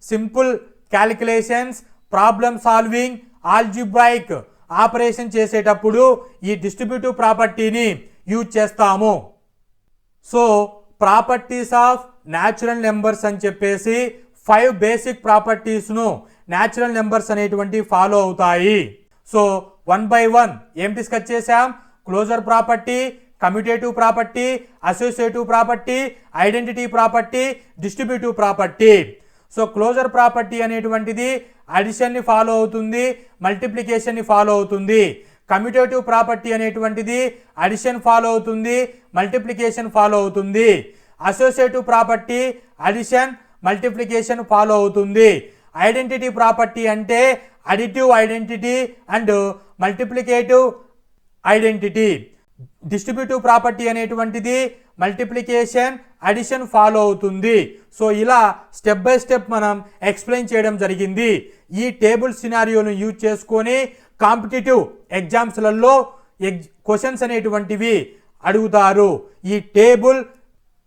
simple calculations, problem solving, algebraic operation చేసేటప్పుడు ఈ డిస్ట్రిబ్యూటివ్ ప్రాపర్టీని యూజ్ చేస్తాము. So properties of natural numbers అని చెప్పేసి 5 బేసిక్ ప్రాపర్టీస్ను న్యాచురల్ నెంబర్స్ అనేటువంటి ఫాలో అవుతాయి. సో 1 by 1 ఏం డిస్కస్ చేసాం? Closure property, commutative property, associative property, identity property, distributive property. So closure property అనేటువంటిది అడిషన్ని ఫాలో అవుతుంది, మల్టిప్లికేషన్ని ఫాలో అవుతుంది. కమ్యూటేటివ్ ప్రాపర్టీ అనేటువంటిది అడిషన్ ఫాలో అవుతుంది, మల్టిప్లికేషన్ ఫాలో అవుతుంది. Associative property addition, multiplication follow అవుతుంది. ఐడెంటిటీ ప్రాపర్టీ అంటే additive identity and multiplicative identity. Distributive property అనేటువంటిది మల్టిప్లికేషన్, అడిషన్ ఫాలో అవుతుంది. సో ఇలా స్టెప్ బై స్టెప్ మనం ఎక్స్ప్లెయిన్ చేయడం జరిగింది. ఈ టేబుల్ సినారియోను యూజ్ చేసుకొని కాంపిటేటివ్ ఎగ్జామ్స్లలో క్వశ్చన్స్ అనేటువంటివి అడుగుతారు. ఈ టేబుల్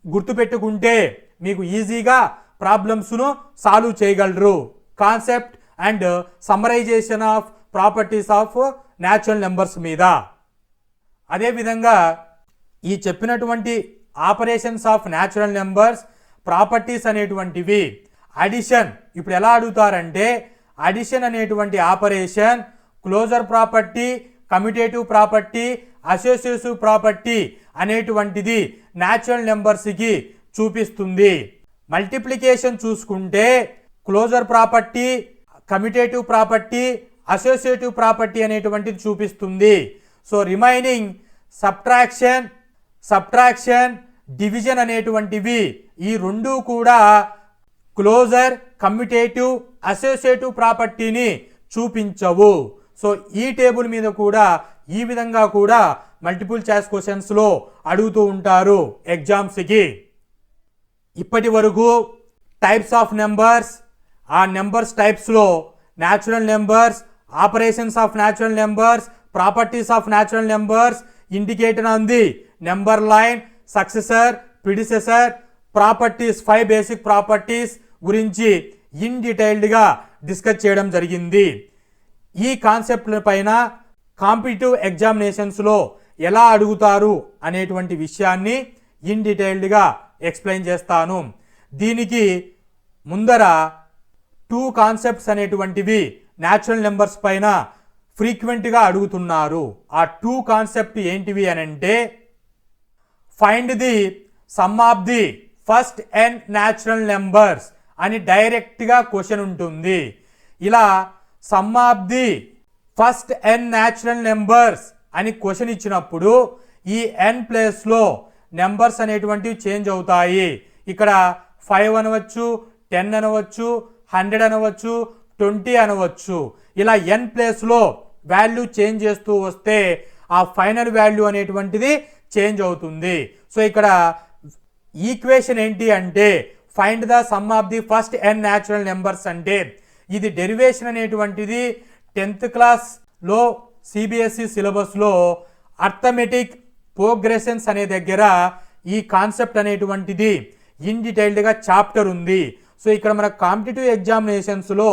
గుర్తుపెట్టుకుంటే మీకు ఈజీగా ప్రాబ్లమ్స్ను సాల్వ్ చేయగలరు. Concept and summarisation of properties of natural numbers మీద. అదేవిధంగా ఈ చెప్పినటువంటి operations of natural numbers properties అనేటువంటివి అడిషన్ ఇప్పుడు ఎలా అడుగుతారంటే, అడిషన్ అనేటువంటి operation closure property, commutative property, associative property అనేటువంటిది న్యాచురల్ నెంబర్స్కి చూపిస్తుంది. మల్టిప్లికేషన్ చూసుకుంటే closure property, commutative property, associative property అనేటువంటిది చూపిస్తుంది. సో రిమైనింగ్ సబ్ట్రాక్షన్, డివిజన్ అనేటువంటివి ఈ రెండు కూడా క్లోజర్, కమ్యూటేటివ్, అసోసియేటివ్ ప్రాపర్టీని చూపించవు. సో ఈ టేబుల్ మీద కూడా ఈ విధంగా కూడా మల్టిపుల్ చాయిస్ క్వశ్చన్స్లో అడుగుతూ ఉంటారు ఎగ్జామ్స్కి. ఇప్పటి వరకు టైప్స్ ఆఫ్ నెంబర్స్, ఆ నెంబర్స్ టైప్స్లో natural numbers, operations of natural numbers, properties of natural numbers, indicator on the number line, successor, predecessor, properties 5 basic properties గురించి ఇన్ డీటెయిల్డ్గా డిస్కస్ చేయడం జరిగింది. ఈ కాన్సెప్ట్ల పైన కాంపిటిటివ్ ఎగ్జామినేషన్స్లో ఎలా అడుగుతారు అనేటువంటి విషయాన్ని ఇన్ డీటెయిల్డ్గా ఎక్స్ప్లెయిన్ చేస్తాను. దీనికి ముందర 2 కాన్సెప్ట్స్ అనేటువంటివి న్యాచురల్ నెంబర్స్ పైన ఫ్రీక్వెంట్గా అడుగుతున్నారు. ఆ 2 కాన్సెప్ట్ ఏంటివి అని అంటే, find the sum of the first n natural numbers అని డైరెక్ట్గా క్వశ్చన్ ఉంటుంది. ఇలా some of the first n natural numbers అని క్వశ్చన్ ఇచ్చినప్పుడు ఈ n ప్లేస్లో నెంబర్స్ అనేటువంటివి చేంజ్ అవుతాయి. ఇక్కడ 5 అనవచ్చు, 10 అనవచ్చు, 100 అనవచ్చు, 20 అనవచ్చు. ఇలా n ప్లేస్లో వాల్యూ చేంజ్ చేస్తూ వస్తే ఆ ఫైనల్ వాల్యూ అనేటువంటిది చేంజ్ అవుతుంది. సో ఇక్కడ ఈక్వేషన్ ఏంటి అంటే find the sum of the first n natural numbers అంటే ఇది డెరివేషన్ అనేటువంటిది 10th క్లాస్లో సిబిఎస్ఈ సిలబస్లో అర్థమెటిక్ ప్రోగ్రెషన్స్ అనే దగ్గర ఈ కాన్సెప్ట్ అనేటువంటిది ఇన్ డీటెయిల్డ్గా చాప్టర్ ఉంది. సో ఇక్కడ మన కాంపిటేటివ్ ఎగ్జామినేషన్స్లో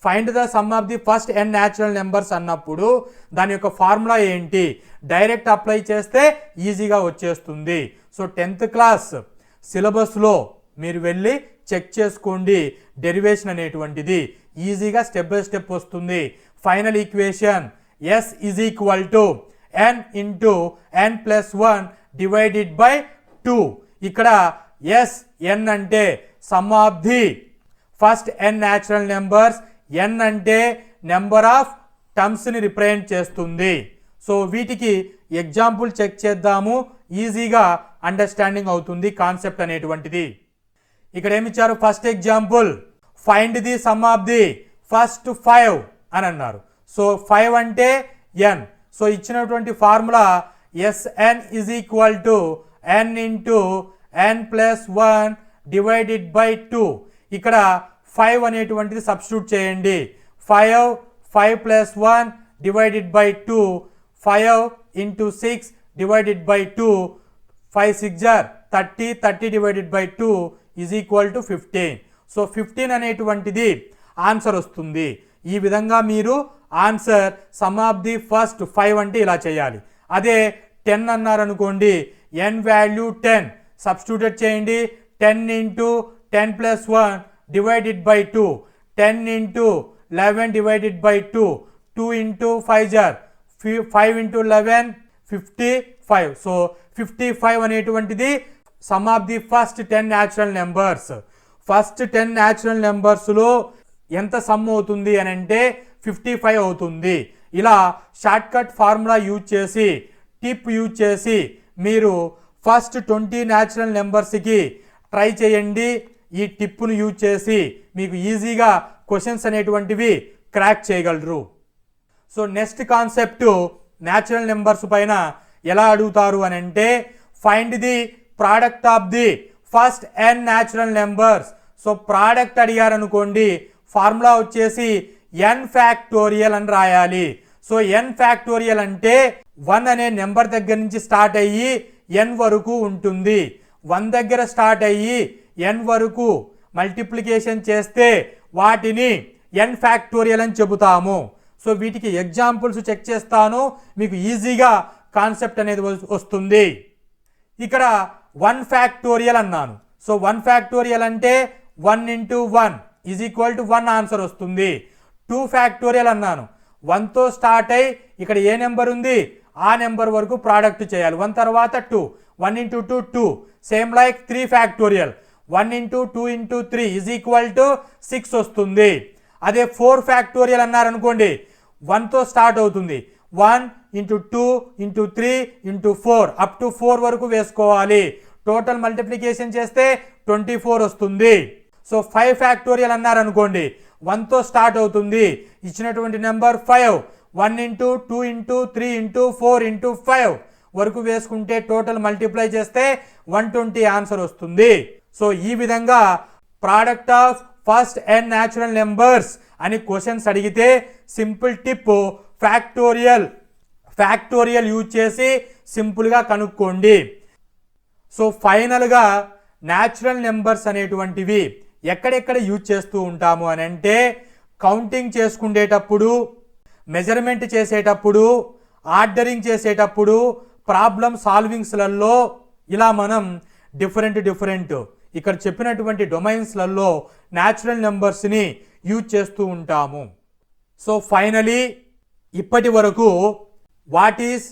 find the sum of the first n natural numbers అన్నప్పుడు దాని యొక్క ఫార్ములా ఏంటి డైరెక్ట్ అప్లై చేస్తే ఈజీగా వచ్చేస్తుంది. సో 10th క్లాస్ సిలబస్లో మీరు వెళ్ళి చెక్ చేసుకోండి. డెరివేషన్ అనేటువంటిది ఈజీగా స్టెప్ బై స్టెప్ వస్తుంది. Final equation s is equal to n into n plus 1 divided by 2. ఇక్కడ s n అంటే sum of the first n natural numbers, n అంటే నెంబర్ ఆఫ్ టర్మ్స్ని రిప్రజెంట్ చేస్తుంది. సో వీటికి ఎగ్జాంపుల్ చెక్ చేద్దాము, ఈజీగా understanding అవుతుంది కాన్సెప్ట్ అనేటువంటిది. ఇక్కడ ఏమిచ్చారు, first example find the sum of the first 5 అని అన్నారు. సో 5 అంటే n. సో ఇచ్చినటువంటి formula Sn is equal to n into n plus 1 divided by 2. ఇక్కడ 5 అనేటువంటిది సబ్స్టిట్యూట్ చేయండి. 5 plus 1 divided by 2, 5 into 6 divided by 2, 5 6 జార్ 30, 30 divided by 2 is equal to 15. So 15 అనేటువంటిది answer వస్తుంది. ఈ విధంగా మీరు answer sum of the first 5 అంటే ఇలా చేయాలి. అదే 10 అన్నారనుకోండి, n వాల్యూ 10 సబ్స్టిట్యూట్ చేయండి. 10 into 10 plus 1 divided by 2, 10 into 11 divided by 2, 2 into 5 జార్ 5 ఇంటూ 11 55. సో 55 అనేటువంటిది sum of the first 10 natural numbers. First 10 natural నెంబర్స్లో ఎంత సమ్ అవుతుంది అని అంటే 55 అవుతుంది. ఇలా షార్ట్ కట్ ఫార్ములా యూజ్ చేసి, టిప్ యూజ్ చేసి మీరు ఫస్ట్ 20 న్యాచురల్ నెంబర్స్కి ట్రై చేయండి. ఈ టిప్ను యూజ్ చేసి మీకు ఈజీగా క్వశ్చన్స్ అనేటువంటివి క్రాక్ చేయగలరు. So next concept natural numbers పైన ఎలా అడుగుతారు అని అంటే find the product of the first n natural numbers. So product అడిగారనుకోండి, ఫార్ములా వచ్చేసి n ఫ్యాక్టోరియల్ అని రాయాలి. సో n ఫ్యాక్టోరియల్ అంటే 1 అనే నెంబర్ దగ్గర నుంచి స్టార్ట్ అయ్యి n వరకు ఉంటుంది. 1 దగ్గర స్టార్ట్ అయ్యి n వరకు మల్టిప్లికేషన్ చేస్తే వాటిని n ఫ్యాక్టోరియల్ అని చెబుతాము. సో వీటికి ఎగ్జాంపుల్స్ చెక్ చేస్తాను, మీకు ఈజీగా కాన్సెప్ట్ అనేది వస్తుంది. ఇక్కడ 1 ఫ్యాక్టోరియల్ అన్నాను. సో 1 ఫ్యాక్టోరియల్ అంటే 1 into 1 is equal to 1 answer వస్తుంది. 2 ఫ్యాక్టోరియల్ అన్నాను. 1తో స్టార్ట్ అయ్యి ఇక్కడ ఏ నెంబర్ ఉంది ఆ నెంబర్ వరకు ప్రోడక్ట్ చేయాలి. 1 తర్వాత 2, 1 into 2 2. Same like 3 factorial 1 into 2 into 3 is equal to 6 వస్తుంది. అదే 4 ఫ్యాక్టోరియల్ అన్నారనుకోండి, 1తో స్టార్ట్ అవుతుంది. 1 into 2 into 3 into 4 up to 4 వరకు వేసుకోవాలి. టోటల్ మల్టిప్లికేషన్ చేస్తే 24 వస్తుంది. సో 5 ఫ్యాక్టోరియల్ అన్నారనుకోండి, 1తో స్టార్ట్ అవుతుంది. ఇచ్చినటువంటి number 5, 1 into 2 into 3 into 4 into 5 వరకు వేసుకుంటే టోటల్ మల్టిప్లై చేస్తే 120 ఆన్సర్ వస్తుంది. సో ఈ విధంగా product of first n natural numbers అని క్వశ్చన్స్ అడిగితే సింపుల్ టిప్ ఫ్యాక్టోరియల్ యూజ్ చేసి సింపుల్గా కనుక్కోండి. సో ఫైనల్గా న్యాచురల్ నెంబర్స్ అనేటువంటివి ఎక్కడెక్కడ యూజ్ చేస్తూ ఉంటాము అని అంటే కౌంటింగ్ చేసుకునేటప్పుడు, మెజర్మెంట్ చేసేటప్పుడు, ఆర్డరింగ్ చేసేటప్పుడు, ప్రాబ్లమ్ సాల్వింగ్స్లలో ఇలా మనం డిఫరెంట్ ఇక్కడ చెప్పినటువంటి డొమైన్స్లలో న్యాచురల్ నెంబర్స్ని యూజ్ చేస్తూ ఉంటాము. సో ఫైనలీ ఇప్పటి వరకు వాట్ ఈస్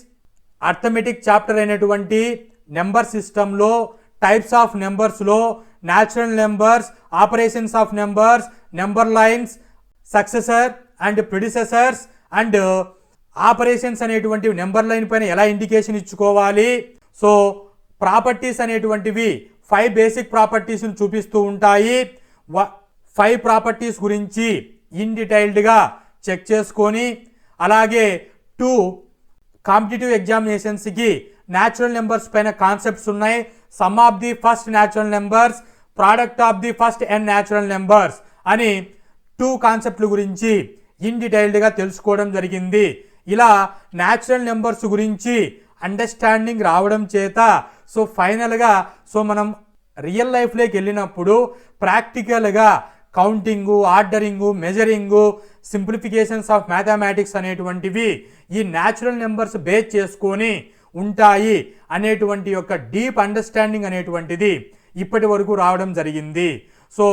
అర్థమెటిక్ చాప్టర్ అయినటువంటి నెంబర్ సిస్టంలో టైప్స్ ఆఫ్ నెంబర్స్లో natural numbers, operations of numbers, number lines, successor and predecessors and operations అనేటువంటి నెంబర్ లైన్ పైన ఎలా ఇండికేషన్ ఇచ్చుకోవాలి. సో ప్రాపర్టీస్ అనేటువంటివి 5 బేసిక్ ప్రాపర్టీస్ని చూపిస్తూ ఉంటాయి. 5 ప్రాపర్టీస్ గురించి ఇన్ డీటెయిల్డ్గా చెక్ చేసుకొని, అలాగే 2 కాంపిటేటివ్ ఎగ్జామినేషన్స్కి న్యాచురల్ నెంబర్స్ పైన కాన్సెప్ట్స్ ఉన్నాయి. Some of the first natural numbers, product of the first n natural numbers అని 2 కాన్సెప్ట్ల గురించి ఇన్ డీటెయిల్డ్గా తెలుసుకోవడం జరిగింది. ఇలా న్యాచురల్ నెంబర్స్ గురించి అండర్స్టాండింగ్ రావడం చేత సో ఫైనల్గా సో మనం రియల్ లైఫ్లోకి వెళ్ళినప్పుడు ప్రాక్టికల్గా కౌంటింగు, ఆర్డరింగు, మెజరింగు, సింప్లిఫికేషన్స్ ఆఫ్ మ్యాథమెటిక్స్ అనేటువంటివి ఈ న్యాచురల్ నెంబర్స్ బేస్ చేసుకొని ఉంటాయి అనేటువంటి యొక్క డీప్ అండర్స్టాండింగ్ అనేటువంటిది ఇప్పటి వరకు రావడం జరిగింది. సో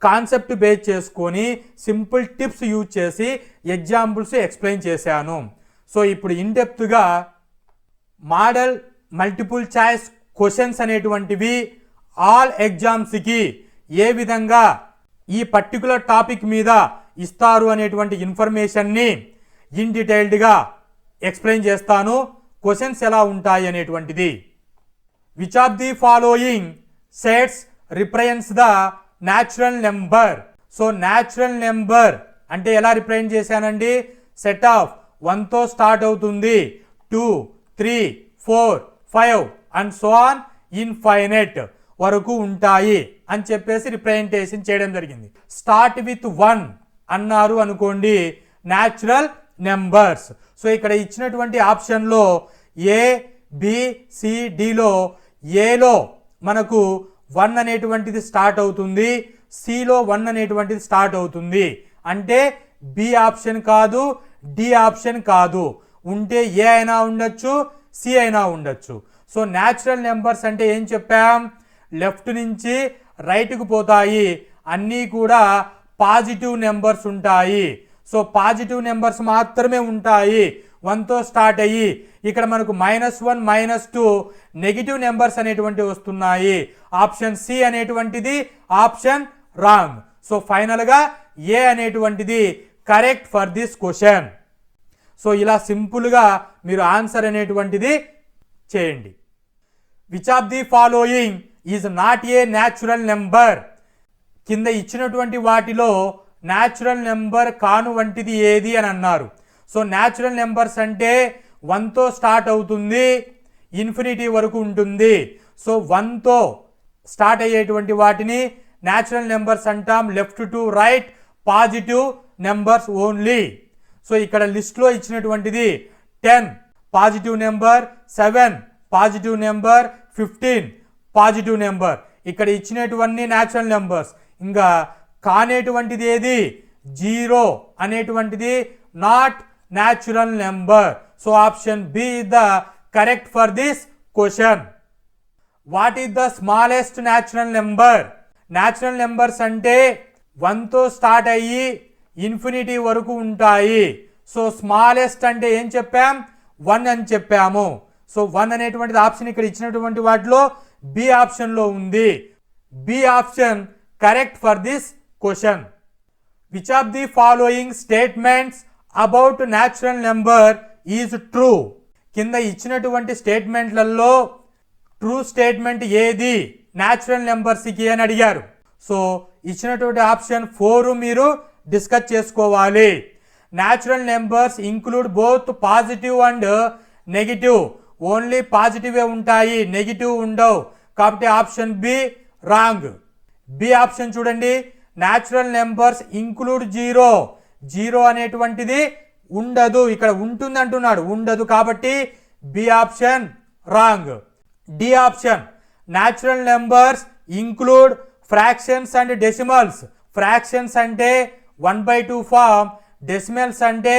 కాన్సెప్ట్ బేస్ చేసుకొని సింపుల్ టిప్స్ యూజ్ చేసి ఎగ్జాంపుల్స్ ఎక్స్ప్లెయిన్ చేశాను. సో ఇప్పుడు ఇన్ డెప్త్గా మోడల్ మల్టిపుల్ చాయిస్ క్వశ్చన్స్ అనేటువంటివి ఆల్ ఎగ్జామ్స్కి ఏ విధంగా ఈ పర్టికులర్ టాపిక్ మీద ఇస్తారు అనేటువంటి ఇన్ఫర్మేషన్ని ఇన్ డీటెయిల్డ్గా ఎక్స్ప్లెయిన్ చేస్తాను. క్వశ్చన్స్ ఎలా ఉంటాయి అనేటువంటిది. Which of the following sets represents the natural number. So natural number అంటే ఎలా రిప్రజెంట్ చేశానండి, సెట్ ఆఫ్ 1తో స్టార్ట్ అవుతుంది, 2, 3, 4, 5 అండ్ సో ఆన్ ఇన్ఫైనైట్ వరకు ఉంటాయి అని చెప్పేసి రిప్రజెంటేషన్ చేయడం జరిగింది. స్టార్ట్ విత్ 1 అన్నారు అనుకోండి న్యాచురల్ నెంబర్స్. సో ఇక్కడ ఇచ్చినటువంటి ఆప్షన్లో ఏ, బి, సి, డిలో ఏలో మనకు 1 అనేటువంటిది స్టార్ట్ అవుతుంది, సిలో 1 అనేటువంటిది స్టార్ట్ అవుతుంది. అంటే బి ఆప్షన్ కాదు, డి ఆప్షన్ కాదు. ఉంటే ఏ అయినా ఉండొచ్చు, సి అయినా ఉండొచ్చు. సో న్యాచురల్ నెంబర్స్ అంటే ఏం చెప్పాం, లెఫ్ట్ నుంచి రైట్కు పోతాయి, అన్నీ కూడా పాజిటివ్ నెంబర్స్ ఉంటాయి. సో పాజిటివ్ నెంబర్స్ మాత్రమే ఉంటాయి 1తో స్టార్ట్ అయ్యి. ఇక్కడ మనకు -1, -2 నెగిటివ్ నెంబర్స్ అనేటువంటివి వస్తున్నాయి. ఆప్షన్ సి అనేటువంటిది ఆప్షన్ రాంగ్. సో ఫైనల్గా ఏ అనేటువంటిది correct for this question. So ఇలా సింపుల్గా మీరు ఆన్సర్ అనేటువంటిది చేయండి. Which of the following is not a natural number. కింద ఇచ్చినటువంటి వాటిలో న్యాచురల్ నెంబర్ కాను వంటిది ఏది అని అన్నారు. సో న్యాచురల్ నెంబర్స్ అంటే 1తో స్టార్ట్ అవుతుంది, ఇన్ఫినిటీ వరకు ఉంటుంది. సో 1తో స్టార్ట్ అయ్యేటువంటి వాటిని న్యాచురల్ నెంబర్స్ అంటాం. Left to right positive numbers only. So ఇక్కడ లిస్ట్లో ఇచ్చినటువంటిది 10 positive number, 7 positive number, 15 positive number. ఇక్కడ ఇచ్చినటువంటి న్యాచురల్ నెంబర్స్. ఇంకా కానేటువంటిది ఏది, 0 అనేటువంటిది not natural number. So option B is the correct for this question. What is the smallest natural number. Natural numbers అంటే 1తో స్టార్ట్ అయ్యి ఇన్ఫినిటీ వరకు ఉంటాయి. సో స్మాలెస్ట్ అంటే ఏం చెప్పాం, 1 అని చెప్పాము. సో 1 అనేటువంటిది ఆప్షన్ ఇక్కడ ఇచ్చినటువంటి వాటిలో బి ఆప్షన్లో ఉంది. B option correct for this question. Which of the following statements about natural number is true. కింద ఇచ్చినటువంటి స్టేట్మెంట్లలో ట్రూ స్టేట్మెంట్ ఏది న్యాచురల్ నెంబర్స్కి అని అడిగారు. సో ఇచ్చినటువంటి ఆప్షన్ 4 మీరు డిస్కస్ చేసుకోవాలి. Natural numbers include both positive and negative. Only పాజిటివే ఉంటాయి, నెగిటివ్ ఉండవు. కాబట్టి option B wrong. B option చూడండి, న్యాచురల్ నెంబర్స్ ఇంక్లూడ్ 0. 0 అనేటువంటిది ఉండదు. ఇక్కడ ఉంటుంది అంటున్నాడు, ఉండదు. కాబట్టి B option wrong. D option, natural numbers include fractions and decimals. Fractions అంటే 1/2 ఫామ్, డెసిమల్స్ అంటే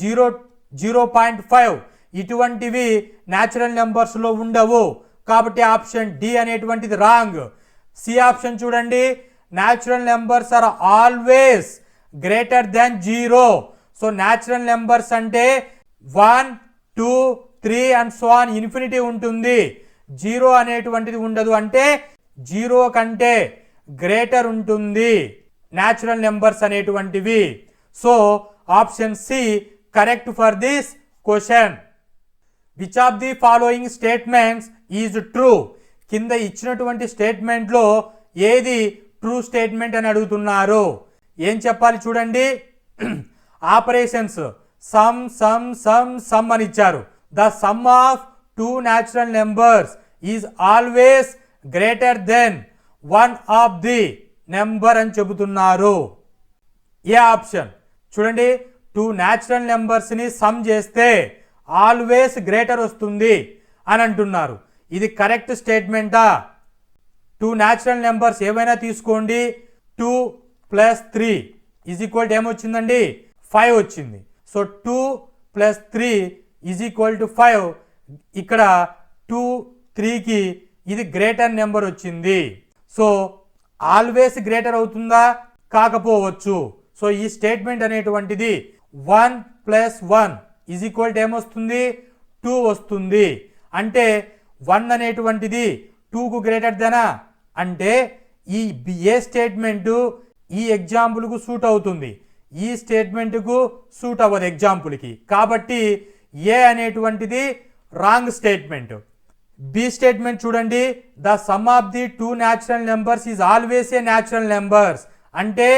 0.5. ఇటువంటివి న్యాచురల్ నెంబర్స్లో ఉండవు. కాబట్టి ఆప్షన్ డి అనేటువంటిది రాంగ్. సి ఆప్షన్ చూడండి, natural numbers are always greater than 0. So natural numbers అంటే 1, 2, 3 అండ్ సో ఆన్ ఇన్ఫినిటీ ఉంటుంది. జీరో అనేటువంటిది ఉండదు, అంటే జీరో కంటే గ్రేటర్ ఉంటుంది న్యాచురల్ నెంబర్స్ అనేటువంటివి. So option C correct for this question. Which of the following statements is true? కింద ఇచ్చినటువంటి స్టేట్మెంట్లో ఏది ట్రూ స్టేట్మెంట్ అని అడుగుతున్నారు. ఏం చెప్పాలి చూడండి. Operations some some some some అని ఇచ్చారు. The sum of two natural numbers is always greater than one of the number అని చెబుతున్నారు. ఏ ఆప్షన్ చూడండి. టూ న్యాచురల్ నెంబర్స్ని సమ్ చేస్తే ఆల్వేస్ గ్రేటర్ వస్తుంది అని అంటున్నారు. ఇది కరెక్ట్ స్టేట్మెంటా? టూ న్యాచురల్ నెంబర్స్ ఏవైనా తీసుకోండి. 2 + 3 = ఏమొచ్చిందండి? 5 వచ్చింది. సో 2 + 3 = 5. ఇక్కడ 2 3కి ఇది గ్రేటర్ నెంబర్ వచ్చింది. సో ఆల్వేస్ గ్రేటర్ అవుతుందా? కాకపోవచ్చు. సో ఈ స్టేట్మెంట్ అనేటువంటిది 1 + 1 = ఏమొస్తుంది? 2 వస్తుంది. అంటే 1 అనేటువంటిది 2కు గ్రేటర్ దెనా? అంటే ఈ ఏ స్టేట్మెంటు ఈ ఎగ్జాంపుల్కు సూట్ అవుతుంది, ఈ స్టేట్మెంట్కు సూట్ అవ్వదు ఎగ్జాంపుల్కి. కాబట్టి ఏ అనేటువంటిది రాంగ్ స్టేట్మెంట్. బి స్టేట్మెంట్ చూడండి. The sum of the two natural numbers is always a natural numbers అంటే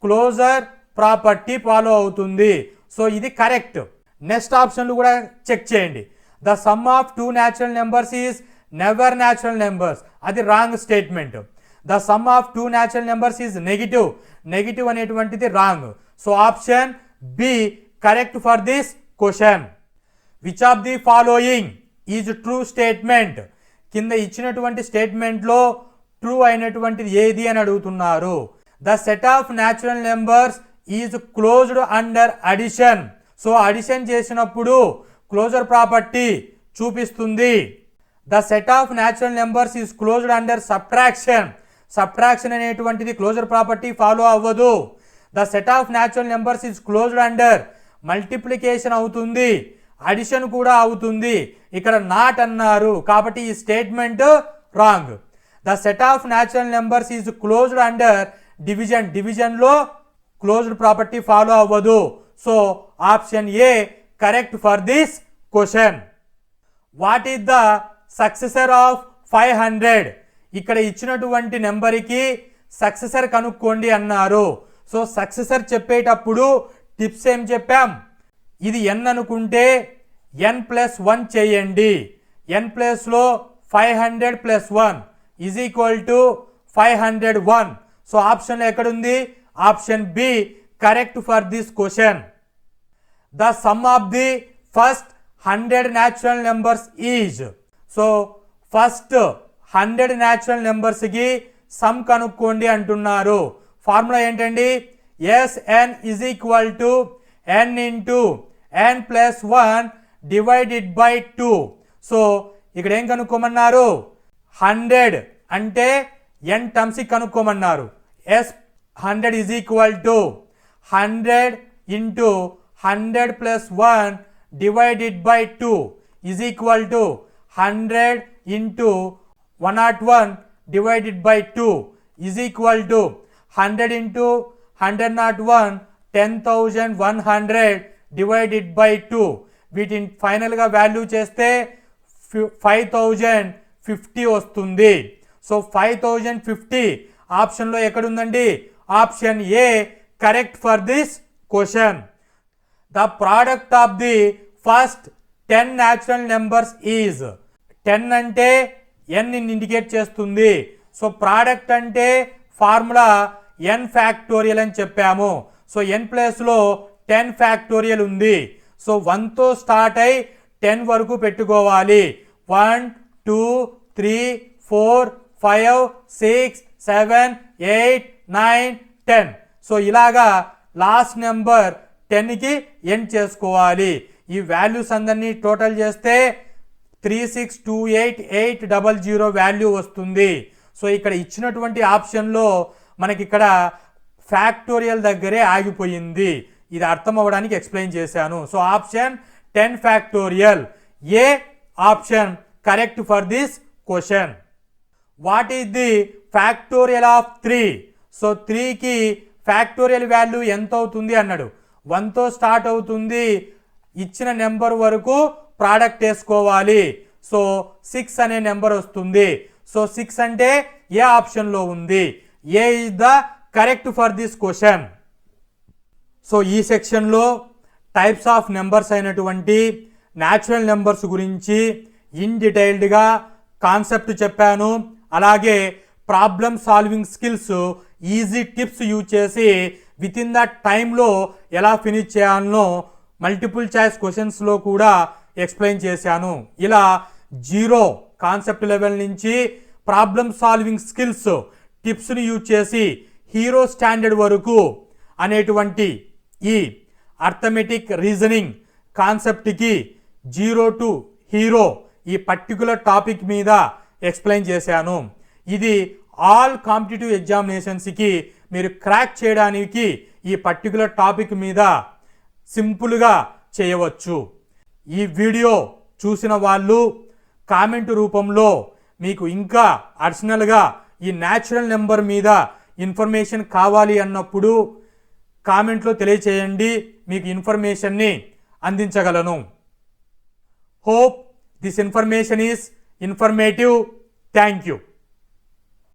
క్లోజర్ ప్రాపర్టీ ఫాలో అవుతుంది. సో ఇది కరెక్ట్. నెక్స్ట్ ఆప్షన్లు కూడా చెక్ చేయండి. The sum of two natural numbers is never natural numbers, అది wrong statement. The sum of two natural numbers is negative, negative అనేటువంటిది wrong. So option B correct for this question. Which of the following is true statement? కింద ఇచ్చినటువంటి స్టేట్మెంట్లో true అయినటువంటిది ఏది అని అడుగుతున్నారు. The set of natural numbers is closed under addition. So addition చేసినప్పుడు closure property చూపిస్తుంది. The set of natural numbers is closed under subtraction. Subtraction అనేటువంటిది closure property follow అవ్వదు. The set of natural numbers is closed under multiplication అవుతుంది, addition కూడా అవుతుంది. ఇక్కడ not అన్నారు కాబట్టి ఈ statement wrong. The set of natural numbers is closed under division. డివిజన్లో క్లోజ్డ్ ప్రాపర్టీ ఫాలో అవ్వదు. So option A correct for this question. What is the successor of 500? ఇక్కడ ఇచ్చినటువంటి నెంబర్కి సక్సెసర్ కనుక్కోండి అన్నారు. సో సక్సెసర్ చెప్పేటప్పుడు టిప్స్ ఏం చెప్పాం? ఇది n అనుకుంటే n+1 చేయండి. n ప్లేస్లో 500 + 1 = 501. సో ఆప్షన్లో ఎక్కడుంది? Option B correct for this question. The sum of the first 100 natural numbers is. So first 100 natural నెంబర్స్కి సమ్ కనుక్కోండి అంటున్నారు. ఫార్ములా ఏంటండి? Sn = n × n+1 / 2. సో ఇక్కడ ఏం కనుక్కోమన్నారు? 100 అంటే n టర్మ్స్ కనుక్కోమన్నారు. S100 = 100 × 100 + 1 / 2 = 100 × 101 / 2 = 100 × 101 10,100 / 2. వీటిని ఫైనల్గా వాల్యూ చేస్తే 5050 వస్తుంది. సో 5050 ఆప్షన్లో ఎక్కడుందండి? Option A correct for this question. The product of the first 10 natural numbers is. 10 అంటే n ఇండికేట్ చేస్తుంది. సో ప్రోడక్ట్ అంటే ఫార్ములా n ఫ్యాక్టోరియల్ అని చెప్పాము. సో n ప్లేస్లో 10 ఫ్యాక్టోరియల్ ఉంది. సో 1తో స్టార్ట్ అయి 10 వరకు పెట్టుకోవాలి. 1 2 3 4 5 6 7 8 9 10. సో ఇలాగా లాస్ట్ నెంబర్ 10కి ఎండ్ చేసుకోవాలి. ఈ వాల్యూస్ అందరినీ టోటల్ చేస్తే 3628800 వాల్యూ వస్తుంది. సో ఇక్కడ ఇచ్చినటువంటి ఆప్షన్లో మనకి ఇక్కడ ఫ్యాక్టోరియల్ దగ్గరే ఆగిపోయింది. ఇది అర్థం అవ్వడానికి ఎక్స్ప్లెయిన్ చేశాను. So option 10 factorial A option correct for this question. What is the factorial of 3? So 3కి ఫ్యాక్టోరియల్ వాల్యూ ఎంత అవుతుంది అన్నాడు. 1తో స్టార్ట్ అవుతుంది, ఇచ్చిన నెంబర్ వరకు ప్రోడక్ట్ వేసుకోవాలి. సో 6 అనే నెంబర్ వస్తుంది. సో 6 అంటే ఏ ఆప్షన్లో ఉంది? A is the correct for this question. So ఈ సెక్షన్లో టైప్స్ ఆఫ్ నెంబర్స్ అయినటువంటి న్యాచురల్ నెంబర్స్ గురించి ఇన్ డీటెయిల్డ్గా కాన్సెప్ట్ చెప్పాను. అలాగే problem solving skills, easy tips use చేసి విత్ ఇన్ ద టైంలో ఎలా ఫినిష్ చేయాలనో మల్టిపుల్ చాయిస్ క్వశ్చన్స్లో కూడా ఎక్స్ప్లెయిన్ చేశాను. ఇలా జీరో కాన్సెప్ట్ లెవెల్ నుంచి ప్రాబ్లమ్ సాల్వింగ్ స్కిల్స్ టిప్స్ని యూజ్ చేసి హీరో స్టాండర్డ్ వరకు అనేటువంటి ఈ అర్థమెటిక్ రీజనింగ్ కాన్సెప్ట్కి జీరో టు హీరో ఈ పర్టికులర్ టాపిక్ మీద ఎక్స్ప్లెయిన్ చేశాను. ఇది ఆల్ కాంపిటేటివ్ ఎగ్జామినేషన్స్కి మీరు క్రాక్ చేయడానికి ఈ పర్టికులర్ టాపిక్ మీద సింపుల్గా చేయవచ్చు. ఈ వీడియో చూసిన వాళ్ళు కామెంట్ రూపంలో మీకు ఇంకా అడిషనల్గా ఈ న్యాచురల్ నెంబర్ మీద ఇన్ఫర్మేషన్ కావాలి అన్నప్పుడు కామెంట్లో తెలియచేయండి, మీకు ఇన్ఫర్మేషన్ని అందించగలను. Hope this information is informative. Thank you.